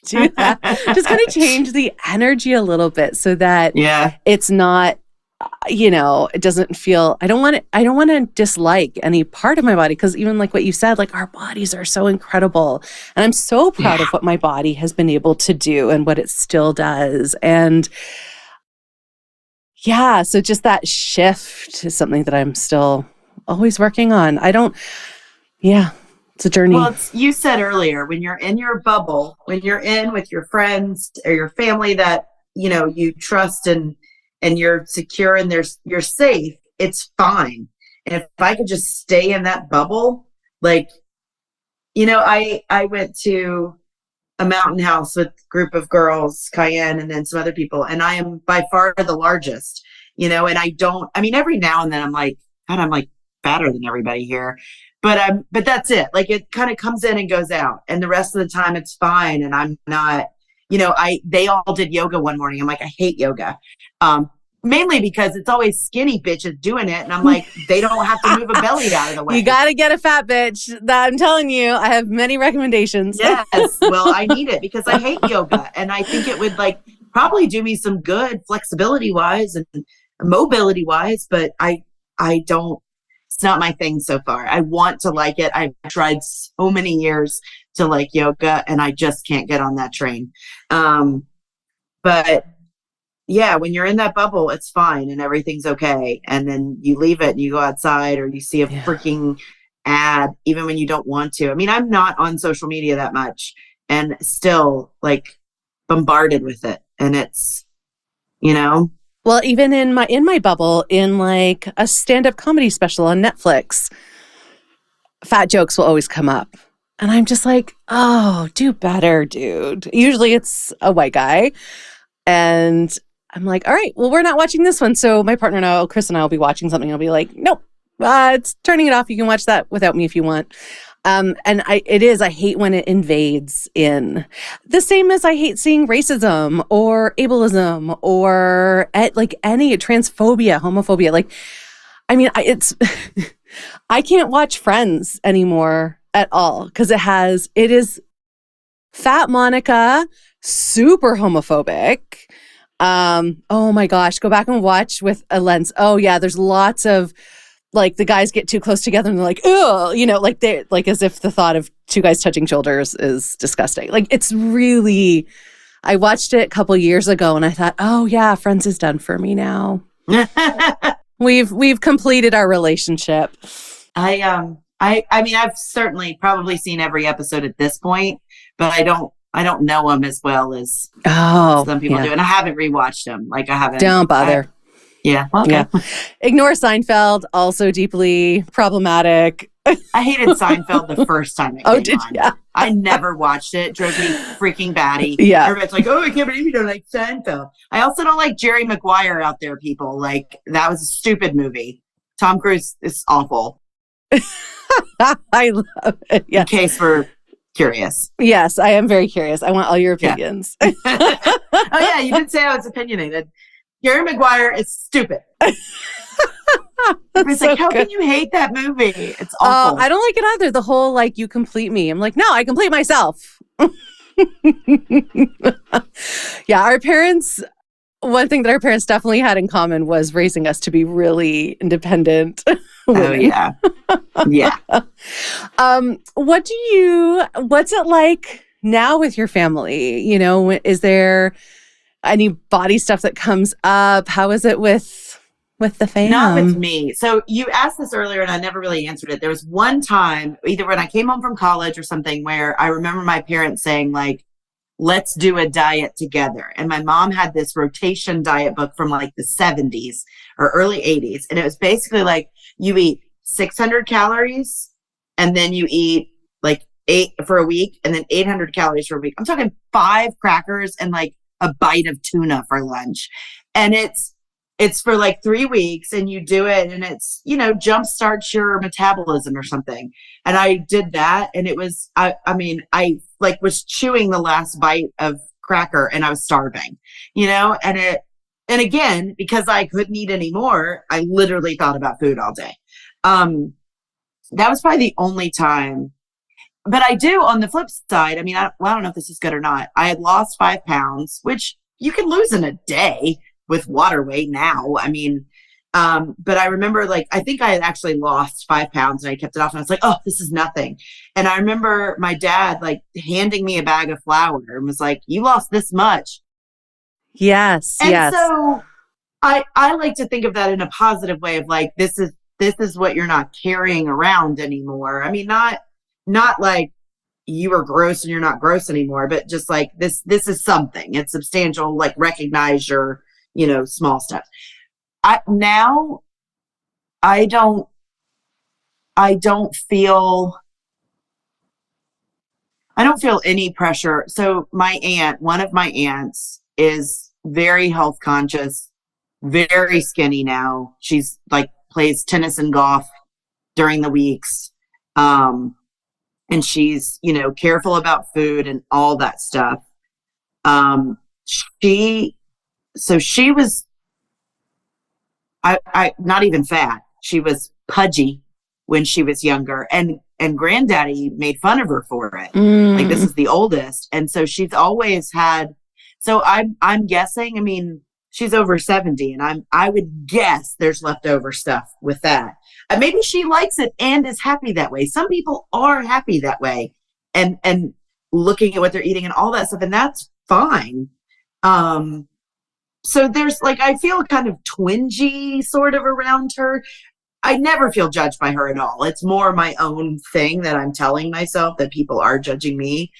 Do that. Just kind of change the energy a little bit so that it's not, it doesn't feel, I don't want to dislike any part of my body, because even like what you said, like our bodies are so incredible. And I'm so proud of what my body has been able to do and what it still does. And so just that shift is something that I'm still always working on. It's a journey. Well, you said earlier, when you're in your bubble, when you're in with your friends or your family that, you trust and you're secure and you're safe, it's fine. And if I could just stay in that bubble, like, I went to a mountain house with a group of girls, Karin, and then some other people, and I am by far the largest, and every now and then I'm like, God, I'm like fatter than everybody here. But that's it. Like it kind of comes in and goes out, and the rest of the time it's fine. And I'm not, they all did yoga one morning. I'm like, I hate yoga. Mainly because it's always skinny bitches doing it. And I'm like, they don't have to move a belly out of the way. You got to get a fat bitch. I'm telling you, I have many recommendations. Yes. Well, I need it because I hate yoga. And I think it would like probably do me some good flexibility wise and mobility wise, but I don't, it's not my thing so far. I want to like it. I've tried so many years to like yoga and I just can't get on that train. But yeah, when you're in that bubble, it's fine and everything's okay. And then you leave it and you go outside or you see a freaking ad, even when you don't want to. I mean, I'm not on social media that much and still like bombarded with it. And it's, Well, even in my bubble, in like a stand-up comedy special on Netflix, fat jokes will always come up. And I'm just like, oh, do better, dude. Usually it's a white guy. And I'm like, all right, well, we're not watching this one. So my partner and I, Chris and I will be watching something. I'll be like, nope, it's turning it off. You can watch that without me if you want. And I hate when it invades in. The same as I hate seeing racism or ableism or like any transphobia, homophobia. Like, I mean, I can't watch Friends anymore at all because it is Fat Monica, super homophobic. Oh my gosh, go back and watch with a lens. Oh yeah, there's lots of like the guys get too close together and they're like, oh, like they like as if the thought of two guys touching shoulders is disgusting. Like it's really, I watched it a couple years ago and I thought, oh yeah, Friends is done for me now. We've completed our relationship. I mean, I've certainly probably seen every episode at this point, but I don't know them as well as some people do. And I haven't rewatched them. Like I haven't. Don't bother. Yeah. Okay. Yeah. Ignore Seinfeld, also deeply problematic. I hated Seinfeld the first time it came on. Yeah. I never watched it. Drove me freaking batty. Yeah. Everybody's like, oh, I can't believe you don't like Seinfeld. I also don't like Jerry Maguire out there, people. Like, that was a stupid movie. Tom Cruise is awful. I love it. Yeah. In case we're curious. Yes, I am very curious. I want all your opinions. Yeah. Oh, yeah. You did say I was opinionated. Jerry Maguire is stupid. It's like, how can you hate that movie? It's awful. I don't like it either. The whole, like, you complete me. I'm like, no, I complete myself. Yeah, our parents, one thing that our parents definitely had in common was raising us to be really independent. Oh, yeah. Yeah. What's it like now with your family? You know, is there any body stuff that comes up? How is it with the Not with fam? me. So you asked this earlier and I never really answered it. There was one time, either when I came home from college or something, where I remember my parents saying, like, let's do a diet together. And my mom had this rotation diet book from like the 70s or early 80s. And it was basically like you eat 600 calories and then you eat like 8 for a week and then 800 calories for a week. I'm talking 5 crackers and like a bite of tuna for lunch. And it's for like 3 weeks and you do it and it's, you know, jumpstarts your metabolism or something. And I did that and it was, I mean, I like was chewing the last bite of cracker and I was starving, you know, and again, because I couldn't eat anymore, I literally thought about food all day. That was probably the only time, but I do on the flip side. I mean, I don't know if this is good or not. I had lost 5 pounds, which you can lose in a day with water weight now. I mean, but I remember like, I think I had actually lost 5 pounds and I kept it off and I was like, oh, this is nothing. And I remember my dad like handing me a bag of flour and was like, you lost this much. Yes. And yes. so I like to think of that in a positive way of like, this is what you're not carrying around anymore. I mean, not like you are gross and you're not gross anymore, but just like this is something. It's substantial, like recognize your, you know, small steps. I don't feel any pressure. So one of my aunts is very health conscious, very skinny now. She's like plays tennis and golf during the weeks. And she's, you know, careful about food and all that stuff. She was, I not even fat. She was pudgy when she was younger and granddaddy made fun of her for it. Like this is the oldest. And so she's always had, so I'm guessing, I mean, she's over 70 and I would guess there's leftover stuff with that. Maybe she likes it and is happy that way. Some people are happy that way and looking at what they're eating and all that stuff. And that's fine. So there's like, I feel kind of twingy sort of around her. I never feel judged by her at all. It's more my own thing that I'm telling myself that people are judging me.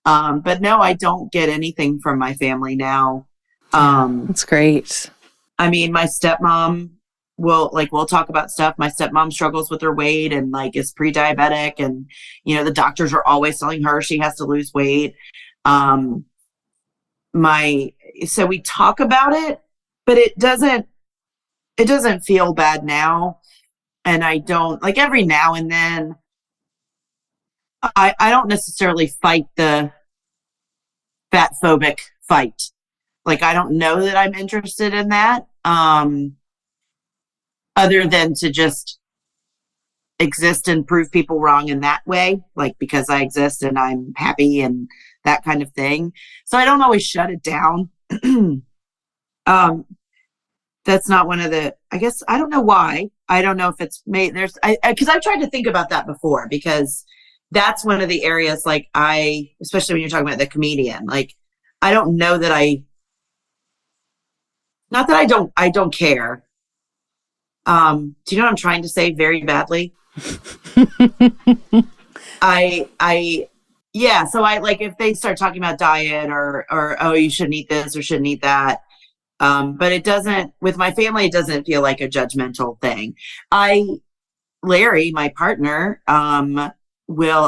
But no, I don't get anything from my family now. That's great. I mean, my stepmom we'll talk about stuff. My stepmom struggles with her weight and like is pre-diabetic and, you know, the doctors are always telling her she has to lose weight. So we talk about it, but it doesn't feel bad now. And I don't like every now and then I don't necessarily fight the fat phobic fight. Like, I don't know that I'm interested in that. Other than to just exist and prove people wrong in that way, like because I exist and I'm happy and that kind of thing. So I don't always shut it down. That's not one of the, I guess, I don't know why. I don't know if it's made, because I've tried to think about that before, because that's one of the areas, like especially when you're talking about the comedian, like, I don't know that not that I don't care. Do you know what I'm trying to say very badly? Yeah. So I like, if they start talking about diet or, oh, you shouldn't eat this or shouldn't eat that. But it doesn't, with my family, it doesn't feel like a judgmental thing. Larry, my partner,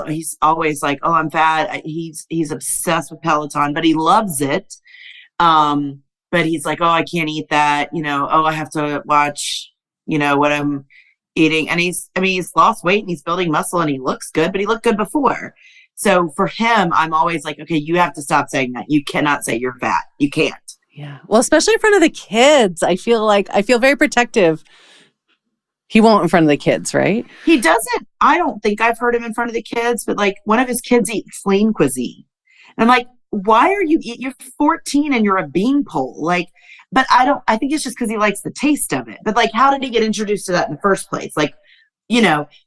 he's always like, oh, I'm fat. He's obsessed with Peloton, but he loves it. But he's like, oh, I can't eat that. You know, oh, I have to watch, you know, what I'm eating. And he's lost weight and he's building muscle and he looks good, but he looked good before. So for him, I'm always like, okay, you have to stop saying that. You cannot say you're fat. You can't. Yeah. Well, especially in front of the kids. I feel very protective. He won't in front of the kids, right? He doesn't. I don't think I've heard him in front of the kids, but like one of his kids eats clean cuisine. And I'm like, why are you're 14 and you're a beanpole? Like, but I think it's just because he likes the taste of it. But like, how did he get introduced to that in the first place? Like,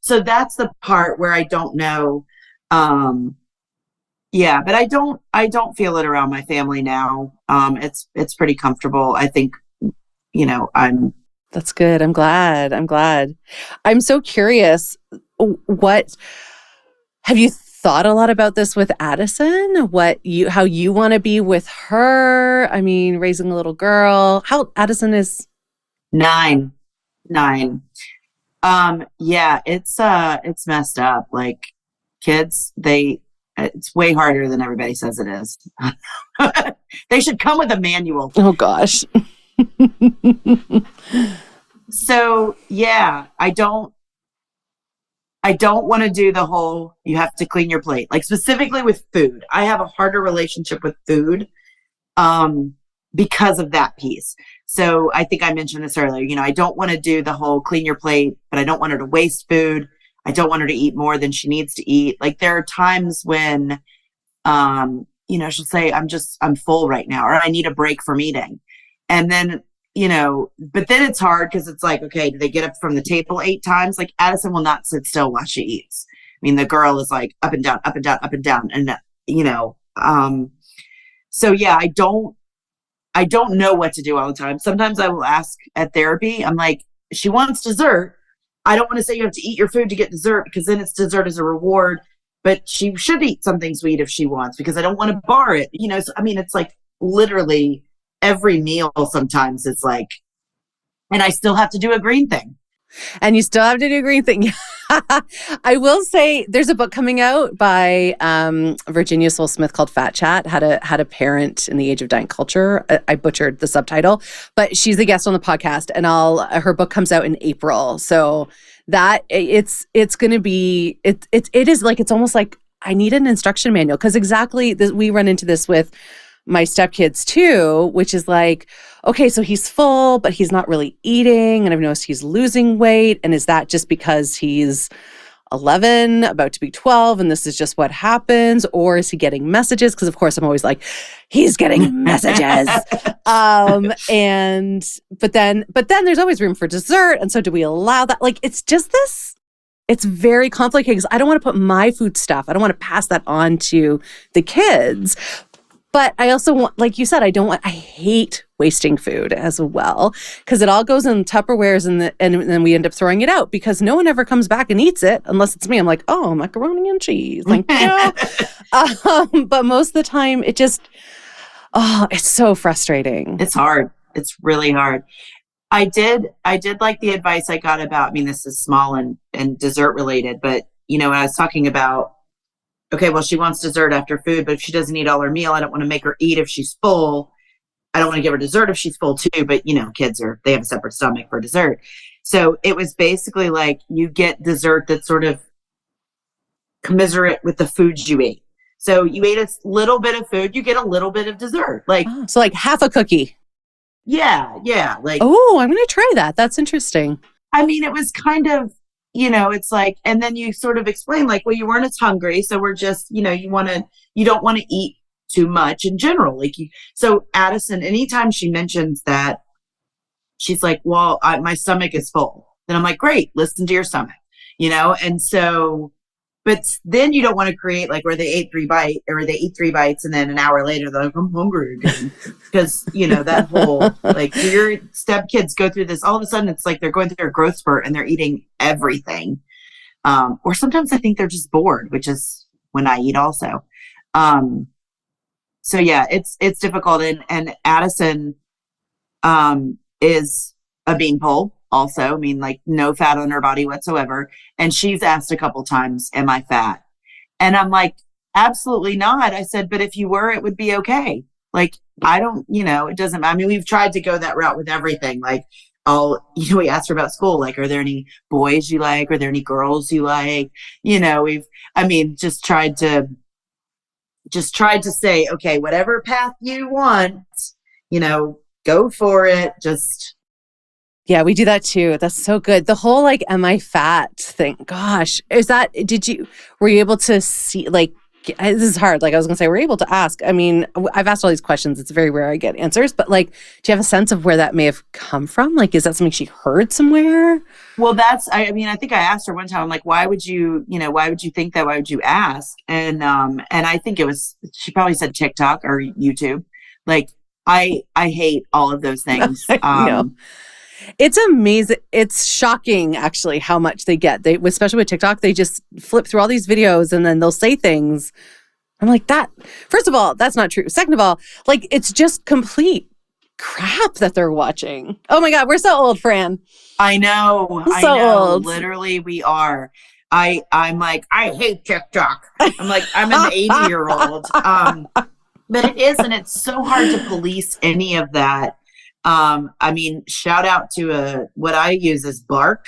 so that's the part where I don't know. Yeah, but I don't feel it around my family now. It's pretty comfortable. I think, I'm That's good. I'm glad. I'm so curious. What have you thought a lot about this with Addison? How you want to be with her? I mean, raising a little girl. How Addison is 9. Yeah, it's messed up. Like kids, it's way harder than everybody says it is. They should come with a manual. Oh gosh. So yeah, I don't want to do the whole, you have to clean your plate, like specifically with food. I have a harder relationship with food, because of that piece. So I think I mentioned this earlier, I don't want to do the whole clean your plate, but I don't want her to waste food. I don't want her to eat more than she needs to eat. Like there are times when, she'll say, I'm full right now, or I need a break from eating. And then, but then it's hard because it's like, okay, do they get up from the table 8 times? Like Addison will not sit still while she eats. I mean, the girl is like up and down, up and down, up and down. And, so yeah, I don't know what to do all the time. Sometimes I will ask at therapy, I'm like, she wants dessert. I don't want to say you have to eat your food to get dessert because then it's dessert as a reward, but she should eat something sweet if she wants because I don't want to bar it. So, I mean, it's like literally every meal sometimes it's like, and I still have to do a green thing. And you still have to do a green thing. I will say there's a book coming out by Virginia Soul-Smith called Fat Chat, How to Parent in the Age of Diet Culture. I butchered the subtitle, but she's a guest on the podcast and her book comes out in April. So that it's going to be, it is like, it's almost like I need an instruction manual because exactly we run into this with my stepkids too, which is like, okay, so he's full, but he's not really eating. And I've noticed he's losing weight. And is that just because he's 11, about to be 12, and this is just what happens? Or is he getting messages? Because of course I'm always like, he's getting messages. But then there's always room for dessert. And so do we allow that? Like, it's just this, it's very complicated because I don't want to put my food stuff, I don't want to pass that on to the kids. But I also want, like you said, I hate wasting food as well because it all goes in Tupperwares and then we end up throwing it out because no one ever comes back and eats it unless it's me. I'm like, oh, macaroni and cheese. Like, but most of the time it just, it's so frustrating. It's hard. It's really hard. I did like the advice I got about, I mean, this is small and dessert related, but I was talking about, okay, well, she wants dessert after food, but if she doesn't eat all her meal, I don't want to make her eat if she's full. I don't want to give her dessert if she's full too, but kids they have a separate stomach for dessert. So it was basically like you get dessert that's sort of commiserate with the foods you ate. So you ate a little bit of food, you get a little bit of dessert. Like, so like half a cookie. Yeah. Like, oh, I'm going to try that. That's interesting. I mean, it was kind of, it's like, and then you sort of explain like, well, you weren't as hungry. So we're just, you don't want to eat too much in general. Like so Addison, anytime she mentions that, she's like, well, my stomach is full. Then I'm like, great, listen to your stomach, and so, but then you don't want to create like where they eat 3 bites and then an hour later they're like, I'm hungry again. Because, that whole, like your stepkids go through this, all of a sudden it's like they're going through a growth spurt and they're eating everything. Or sometimes I think they're just bored, which is when I eat also. So yeah, it's difficult. And Addison is a beanpole also. I mean, like no fat on her body whatsoever. And she's asked a couple times, am I fat? And I'm like, absolutely not. I said, but if you were, it would be okay. Like, I don't, it doesn't, I mean, we've tried to go that route with everything. Like, we asked her about school. Like, are there any boys you like? Are there any girls you like? Just tried to say, okay, whatever path you want, go for it. Yeah, we do that too. That's so good. The whole, like, am I fat thing? Gosh, were you able to see, like, this is hard. Like I was going to say, we're able to ask. I mean, I've asked all these questions. It's very rare I get answers, but like, do you have a sense of where that may have come from? Like, is that something she heard somewhere? Well, I mean, I think I asked her one time, I'm like, why would you think that? Why would you ask? And I think she probably said TikTok or YouTube. Like, I hate all of those things. No. It's amazing. It's shocking, actually, how much they get. Especially with TikTok, they just flip through all these videos and then they'll say things. I'm like, that. First of all, that's not true. Second of all, like, it's just complete crap that they're watching. Oh my God, we're so old, Fran. I know. So I know. old. Literally, we are. I'm like, I hate TikTok. I'm like, I'm an 80-year-old. But it is, and it's so hard to police any of that. I mean, shout out to what I use is Bark.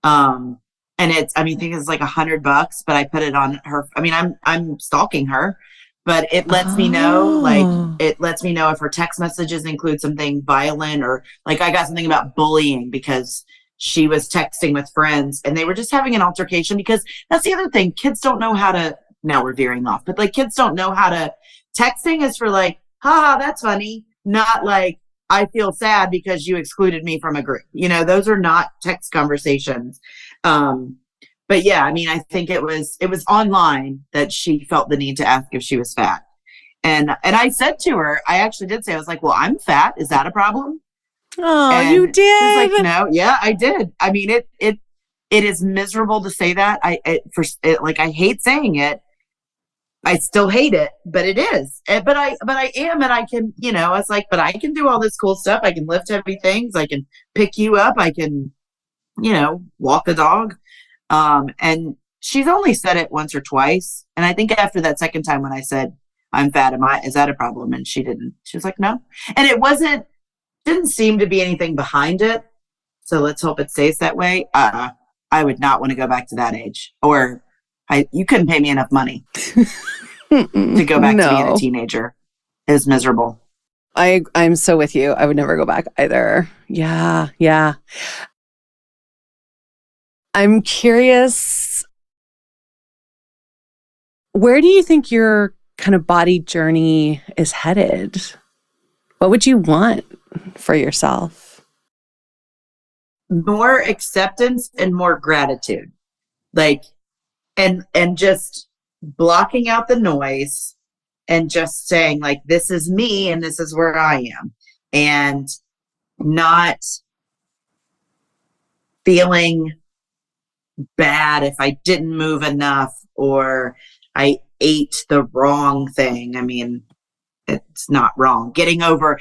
And I think it's like $100, but I put it on her. I mean, I'm stalking her, but it lets me know, it lets me know if her text messages include something violent, or like I got something about bullying because she was texting with friends and they were just having an altercation, because that's the other thing. Kids don't know how to, now we're veering off, but like kids don't know how to, texting is for like, haha, that's funny. Not like, I feel sad because you excluded me from a group. Those are not text conversations. But yeah, I mean, I think it was online that she felt the need to ask if she was fat. And I said to her, I actually did say, I was like, well, I'm fat. Is that a problem? Oh, you did? She was like, no. Yeah, I did. I mean, it is miserable to say that. I hate saying it. I still hate it, but it is. But I am, and I can, I was like, but I can do all this cool stuff. I can lift heavy things. I can pick you up. I can, walk the dog. And she's only said it once or twice. And I think after that second time when I said, I'm fat, is that a problem? And she didn't. She was like, no. And didn't seem to be anything behind it. So let's hope it stays that way. I would not want to go back to that age, or you couldn't pay me enough money to go back to being a teenager. It was miserable. I'm so with you. I would never go back either. Yeah. Yeah. I'm curious, where do you think your kind of body journey is headed? What would you want for yourself? More acceptance and more gratitude. Like, and just blocking out the noise and just saying, like, this is me and this is where I am, and not feeling bad if I didn't move enough or I ate the wrong thing. I mean, it's not wrong. Getting over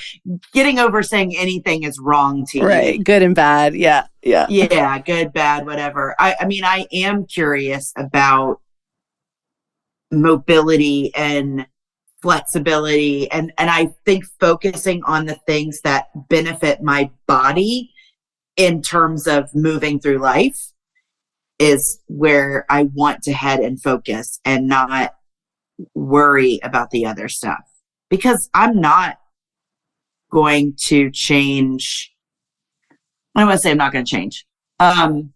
saying anything is wrong to you. Right. Good and bad. Yeah. Yeah. Yeah. Good, bad, whatever. I mean, I am curious about mobility and flexibility. And I think focusing on the things that benefit my body in terms of moving through life is where I want to head and focus, and not worry about the other stuff, because I'm not going to change. I don't want to say I'm not going to change. I'm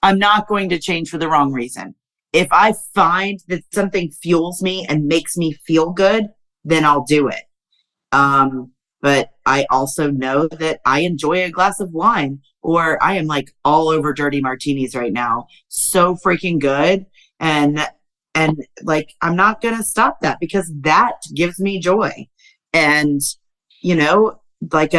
not going to change for the wrong reason. If I find that something fuels me and makes me feel good, then I'll do it. But I also know that I enjoy a glass of wine, or I am like all over dirty martinis right now. So freaking good. And like, I'm not going to stop that, because that gives me joy. And, like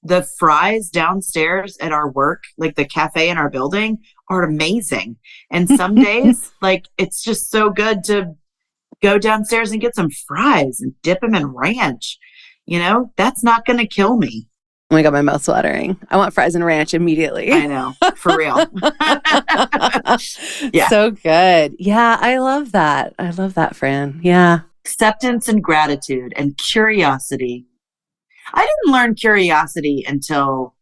the fries downstairs at our work, like the cafe in our building, are amazing. And some days, like, it's just so good to go downstairs and get some fries and dip them in ranch. That's not going to kill me. Oh my God, my mouth's watering. I want fries and ranch immediately. I know, for real. Yeah. So good. Yeah, I love that. I love that, Fran. Yeah. Acceptance and gratitude and curiosity. I didn't learn curiosity until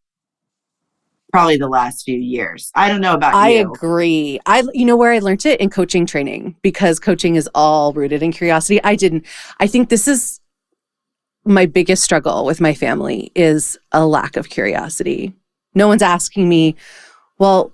probably the last few years. I don't know about you. I agree. Where I learned it? In coaching training, because coaching is all rooted in curiosity. I think this is my biggest struggle with my family, is a lack of curiosity. No one's asking me, well,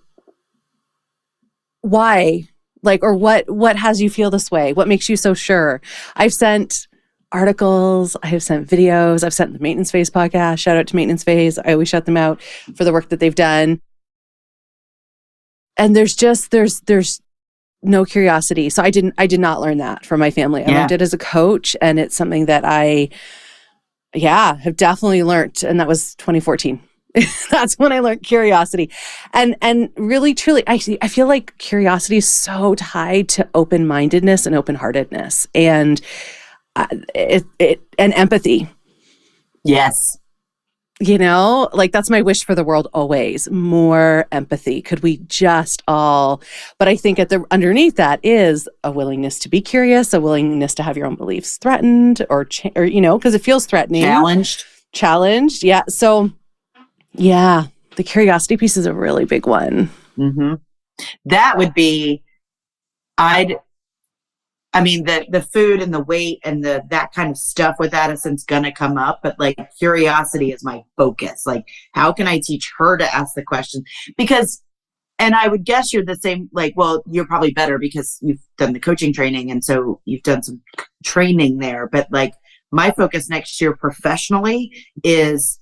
why Like, or what has you feel this way? What makes you so sure? I've sent articles, I have sent videos, I've sent the Maintenance Phase podcast. Shout out to Maintenance Phase. I always shout them out for the work that they've done. And there's no curiosity. So I did not learn that from my family. I learned it as a coach, and it's something that I have definitely learned. And that was 2014. That's when I learned curiosity. And really, truly, I feel like curiosity is so tied to open-mindedness and open-heartedness and and empathy. Yes. Like that's my wish for the world always, more empathy. Could we just all, but I think underneath that is a willingness to be curious, a willingness to have your own beliefs threatened or because it feels threatening. Challenged. Yeah. So yeah, the curiosity piece is a really big one. Mm-hmm. That would be, the food and the weight and that kind of stuff with Addison's gonna come up, but like curiosity is my focus. Like, how can I teach her to ask the question? Because, and I would guess you're the same, like, well, you're probably better because you've done the coaching training. And so you've done some training there, but like my focus next year professionally is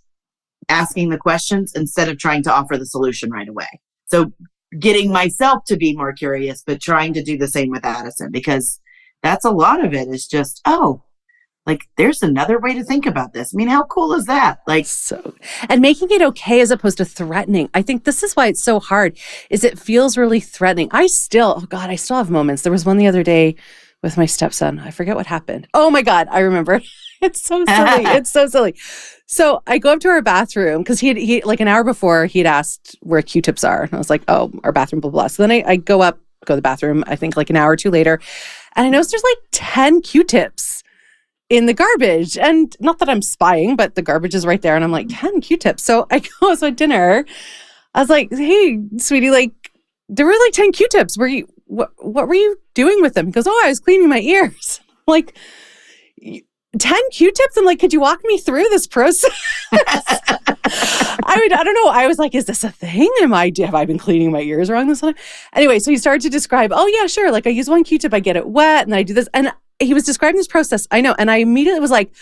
asking the questions instead of trying to offer the solution right away. So getting myself to be more curious, but trying to do the same with Addison, because that's a lot of it is just, like there's another way to think about this. I mean, how cool is that? Like, and making it okay as opposed to threatening. I think this is why it's so hard, is it feels really threatening. I still have moments. There was one the other day with my stepson. I forget what happened. Oh my God, I remember. It's so silly. It's so silly. So I go up to our bathroom because he like an hour before he had asked where Q-tips are. And I was like, oh, our bathroom, blah, blah. So then I go to the bathroom, I think like an hour or two later. And I noticed there's like 10 Q-tips in the garbage. And not that I'm spying, but the garbage is right there. And I'm like, 10 Q-tips. So I go at dinner. I was like, hey, sweetie, like there were like 10 Q-tips. What were you doing with them? He goes, oh, I was cleaning my ears. I'm like, 10 Q-tips? I'm like, could you walk me through this process? I don't know. I was like, is this a thing? Have I been cleaning my ears wrong this time? Anyway, so he started to describe, oh yeah, sure. Like I use one Q-tip, I get it wet, and I do this. And he was describing this process. I know. And I immediately was like,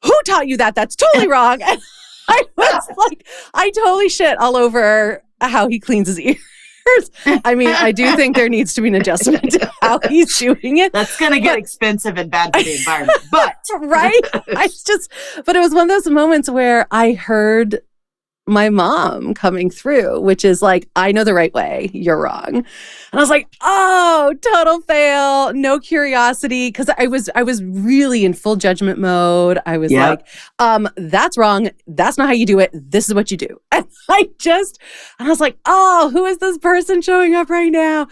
who taught you that? That's totally wrong. And I was like, I totally shit all over how he cleans his ears. I mean, I do think there needs to be an adjustment to how he's doing it. That's going to get expensive and bad for the environment. But right? But it was one of those moments where I heard my mom coming through, which is like, I know the right way, you're wrong. And I was like, oh, total fail, no curiosity. Because I was really in full judgment mode. I was like, that's wrong. That's not how you do it. This is what you do. And I was like, oh, who is this person showing up right now?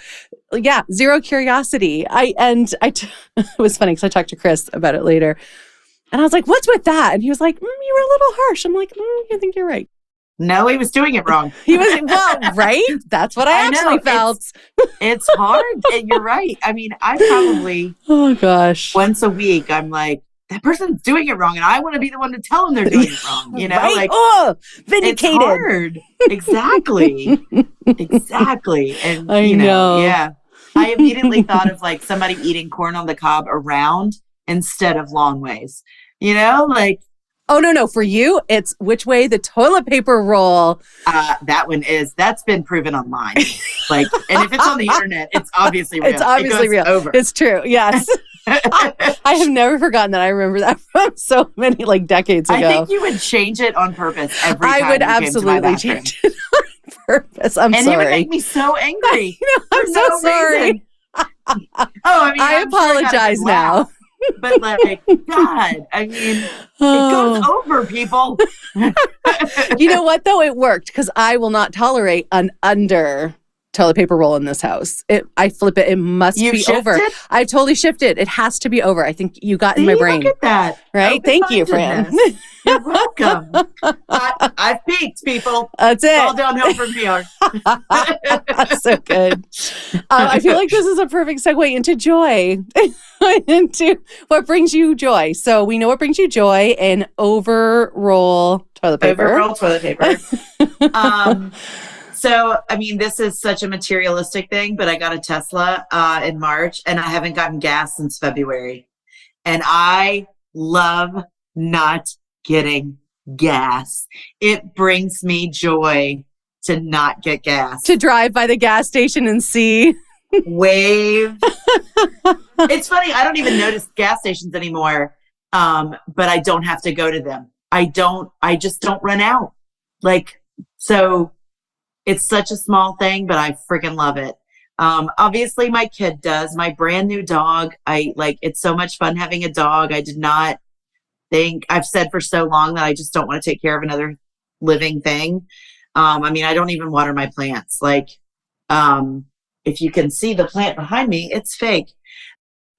Yeah, zero curiosity. It was funny because I talked to Chris about it later. And I was like, what's with that? And he was like, you were a little harsh. I'm like, I think you're right. No, he was doing it wrong. He was, well, right? That's what I actually felt. It's hard. You're right. I mean, I probably, oh gosh, once a week, I'm like, that person's doing it wrong. And I want to be the one to tell them they're doing it wrong. You know, right? Like, vindicated. It's hard. Exactly. Exactly. And, I know. Yeah. I immediately thought of like somebody eating corn on the cob around instead of long ways, like, oh, no. For you, it's which way the toilet paper roll. That's been proven online. Like, and if it's on the internet, it's obviously real. It's obviously real. Over. It's true. Yes. I have never forgotten that. I remember that from so many decades ago. I think you would change it on purpose every time. I would absolutely change it on purpose. I'm sorry. And it would make me so angry. I'm so sorry. I apologize now. But God, I mean, it goes over, people. You know what, though? It worked because I will not tolerate an under toilet paper roll in this house. I flip it. It must be over. I've totally shifted. It has to be over. I think you got in my brain. Look at that. Right? Thank you, Fran. You're welcome. I've peaked, people. That's it. It's all downhill from here. So good. I feel like this is a perfect segue into joy, into what brings you joy. So we know what brings you joy, and overroll toilet paper. Overroll toilet paper. So, I mean, this is such a materialistic thing, but I got a Tesla in March and I haven't gotten gas since February. And I love not getting gas. It brings me joy to not get gas. To drive by the gas station and see. Wave. It's funny. I don't even notice gas stations anymore. But I don't have to go to them. I just don't run out. So it's such a small thing, but I freaking love it. Obviously my kid does. My brand new dog. It's so much fun having a dog. I did not think, I've said for so long that I just don't want to take care of another living thing. I mean, I don't even water my plants. If you can see the plant behind me, it's fake.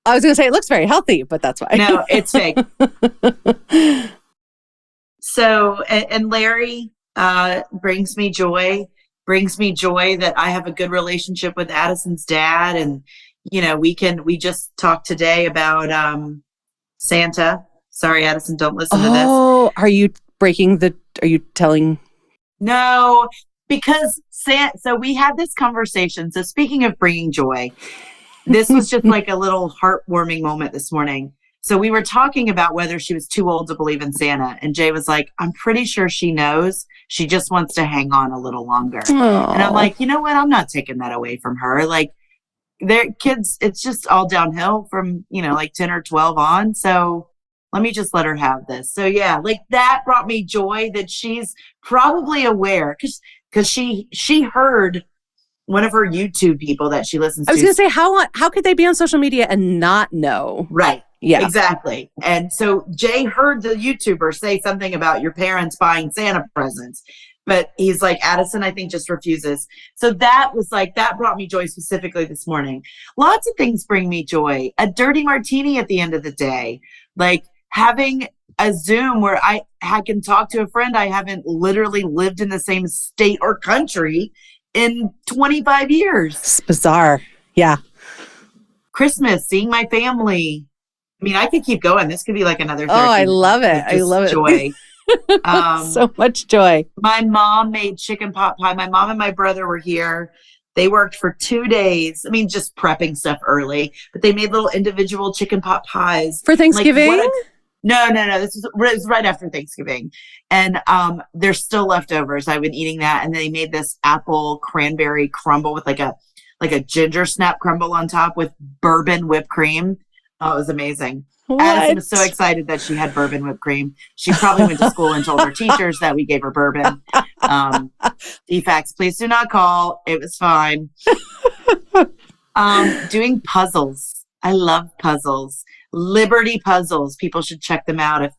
I was going to say it looks very healthy, but that's why. No, it's fake. So, and Larry brings me joy that I have a good relationship with Addison's dad. And, we just talked today about Santa. Sorry, Addison, don't listen to this. Oh, are you telling? No, because so we had this conversation. So speaking of bringing joy, this was just like a little heartwarming moment this morning. So we were talking about whether she was too old to believe in Santa. And Jay was like, I'm pretty sure she knows. She just wants to hang on a little longer. Aww. And I'm like, you know what? I'm not taking that away from her. Their kids, it's just all downhill from, 10 or 12 on. So let me just let her have this. So yeah, that brought me joy that she's probably aware because she heard one of her YouTube people that she listens to. I was going to say, how could they be on social media and not know? Right. Yeah, exactly. And so Jay heard the YouTuber say something about your parents buying Santa presents, but he's like, Addison, I think just refuses. So that was that brought me joy specifically this morning. Lots of things bring me joy. A dirty martini at the end of the day, having a Zoom where I can talk to a friend I haven't literally lived in the same state or country in 25 years. It's bizarre. Yeah. Christmas, seeing my family. I mean, I could keep going. This could be another 30. Oh, I love it. I love it. Joy. So much joy. My mom made chicken pot pie. My mom and my brother were here. They worked for 2 days. I mean, just prepping stuff early, but they made little individual chicken pot pies. For Thanksgiving? No. It was right after Thanksgiving. And there's still leftovers. I've been eating that. And they made this apple cranberry crumble with a ginger snap crumble on top with bourbon whipped cream. Oh, it was amazing. What? Addison was so excited that she had bourbon whipped cream. She probably went to school and told her teachers that we gave her bourbon. Defects, please do not call. It was fine. Doing puzzles. I love puzzles. Liberty puzzles. People should check them out if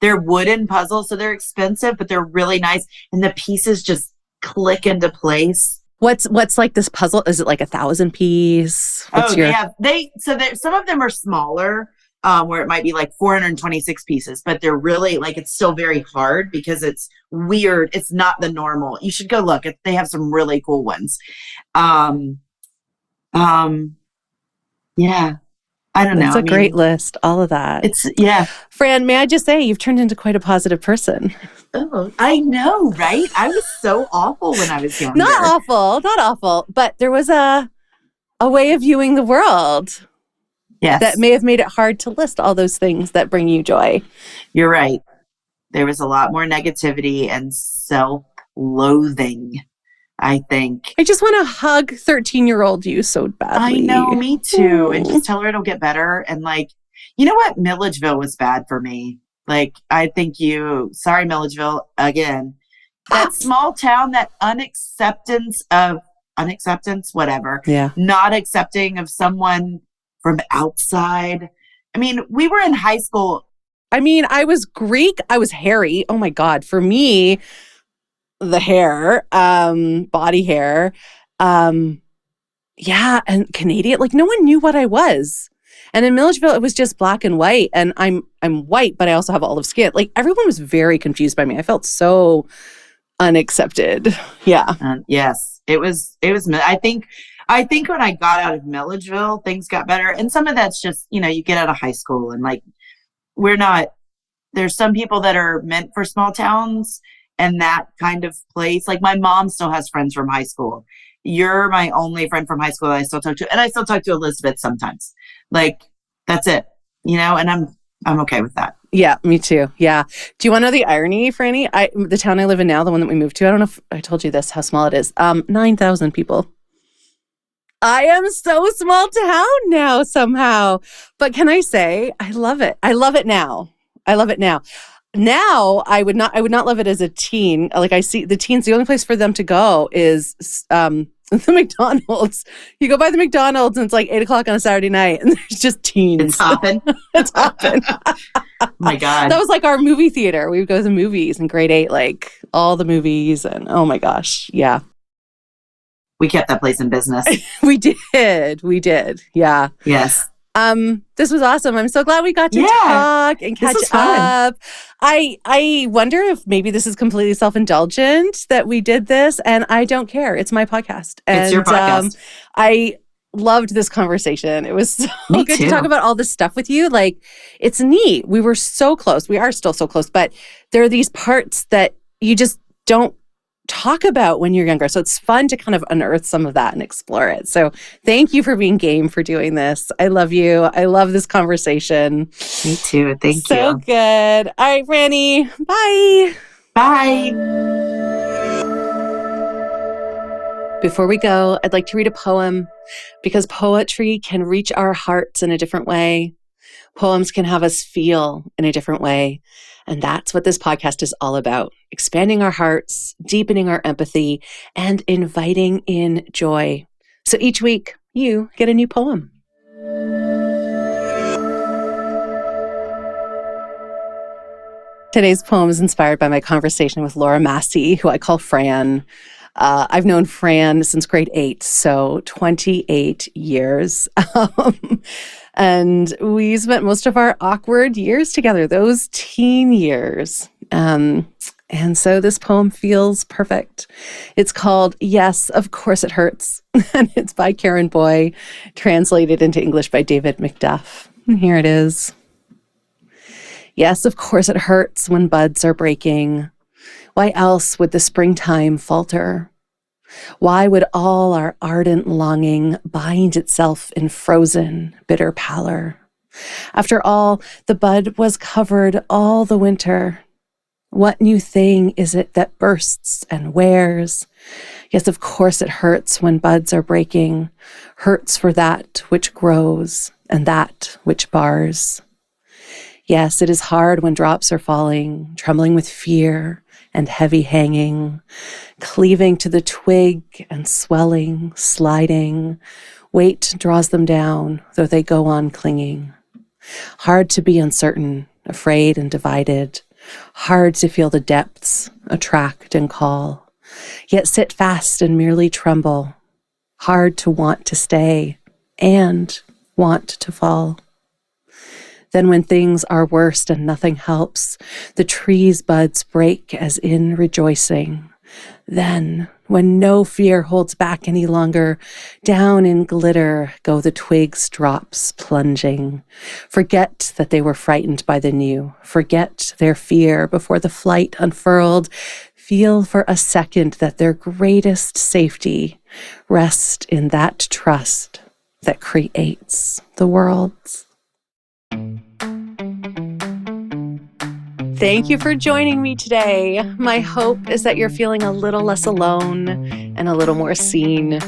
they're wooden puzzles. So they're expensive, but they're really nice. And the pieces just click into place. What's this puzzle? Is it 1,000 piece? Some of them are smaller, where it might be 426 pieces, but they're really it's still very hard because it's weird. It's not the normal. You should go look. They have some really cool ones. Yeah. I don't know. It's a great list. All of that. Fran, may I just say you've turned into quite a positive person. Oh, I know, right? I was so awful when I was younger. Not awful, but there was a way of viewing the world. Yes. That may have made it hard to list all those things that bring you joy. You're right. There was a lot more negativity and self-loathing, I think. I just want to hug 13-year-old you so badly. I know, me too. And just tell her it'll get better. And you know what? Milledgeville was bad for me. I think sorry, Milledgeville, again. That small town, that unacceptance, whatever. Yeah. Not accepting of someone from outside. I mean, we were in high school. I mean, I was Greek. I was hairy. Oh my God. For me, the hair, body hair, yeah, and Canadian, no one knew what I was. And in Milledgeville, it was just black and white. And I'm white, but I also have olive skin. Everyone was very confused by me. I felt so unaccepted. Yeah. Yes, it was. I think when I got out of Milledgeville, things got better. And some of that's just, you get out of high school and there's some people that are meant for small towns and that kind of place. Like my mom still has friends from high school. You're my only friend from high school that I still talk to. And I still talk to Elizabeth sometimes. Like that's it, and I'm okay with that. Yeah, me too. Yeah. Do you want to know the irony, Franny? The town I live in now, the one that we moved to, I don't know if I told you this, how small it is. 9,000 people. I am so small town now somehow. But can I say, I love it. I love it now. Now I would not love it as a teen. Like I see the teens, the only place for them to go is the McDonald's. You go by the McDonald's and it's like 8:00 on a Saturday night and there's just teens. It's hopping. It's hopping. Oh my God. That was like our movie theater. We would go to the movies in grade 8, like all the movies, and oh my gosh. Yeah. We kept that place in business. We did. Yeah. Yes. This was awesome. I'm so glad we got to talk and catch up. I wonder if maybe this is completely self-indulgent that we did this, and I don't care. It's my podcast. And, it's your podcast. I loved this conversation. It was so good too. to talk about all this stuff with you. Like, it's neat. We were so close. We are still so close, but there are these parts that you just don't talk about when you're younger. So it's fun to kind of unearth some of that and explore it. So thank you for being game for doing this. I love you. I love this conversation. Me too. Thank you. So good. All right, Franny. Bye. Bye. Before we go, I'd like to read a poem because poetry can reach our hearts in a different way. Poems can have us feel in a different way. And that's what this podcast is all about. Expanding our hearts, deepening our empathy, and inviting in joy. So each week, you get a new poem. Today's poem is inspired by my conversation with Laura Massey, who I call Fran. I've known Fran since grade 8, so 28 years. And we spent most of our awkward years together, those teen years. And so this poem feels perfect. It's called Yes, Of Course It Hurts. And it's by Karin Boye, translated into English by David McDuff. And here it is. Yes, of course it hurts when buds are breaking. Why else would the springtime falter? Why would all our ardent longing bind itself in frozen, bitter pallor? After all, the bud was covered all the winter. What new thing is it that bursts and wears? Yes, of course it hurts when buds are breaking, hurts for that which grows and that which bars. Yes, it is hard when drops are falling, trembling with fear and heavy hanging, cleaving to the twig and swelling, sliding. Weight draws them down, though they go on clinging. Hard to be uncertain, afraid and divided. Hard to feel the depths, attract and call. Yet sit fast and merely tremble. Hard to want to stay and want to fall. Then when things are worst and nothing helps, the tree's buds break as in rejoicing. Then, when no fear holds back any longer, down in glitter go the twigs' drops plunging. Forget that they were frightened by the new. Forget their fear before the flight unfurled. Feel for a second that their greatest safety rests in that trust that creates the worlds. Thank you for joining me today. My hope is that you're feeling a little less alone and a little more seen.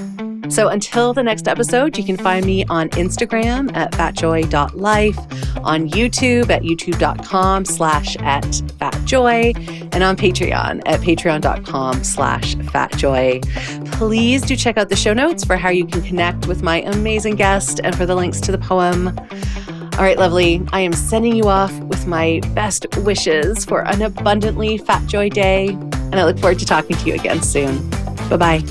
So until the next episode, you can find me on Instagram at fatjoy.life, on YouTube at youtube.com/@fatjoy, and on Patreon at patreon.com/fatjoy. Please do check out the show notes for how you can connect with my amazing guest and for the links to the poem. All right, lovely. I am sending you off with my best wishes for an abundantly Fat Joy day, and I look forward to talking to you again soon. Bye-bye.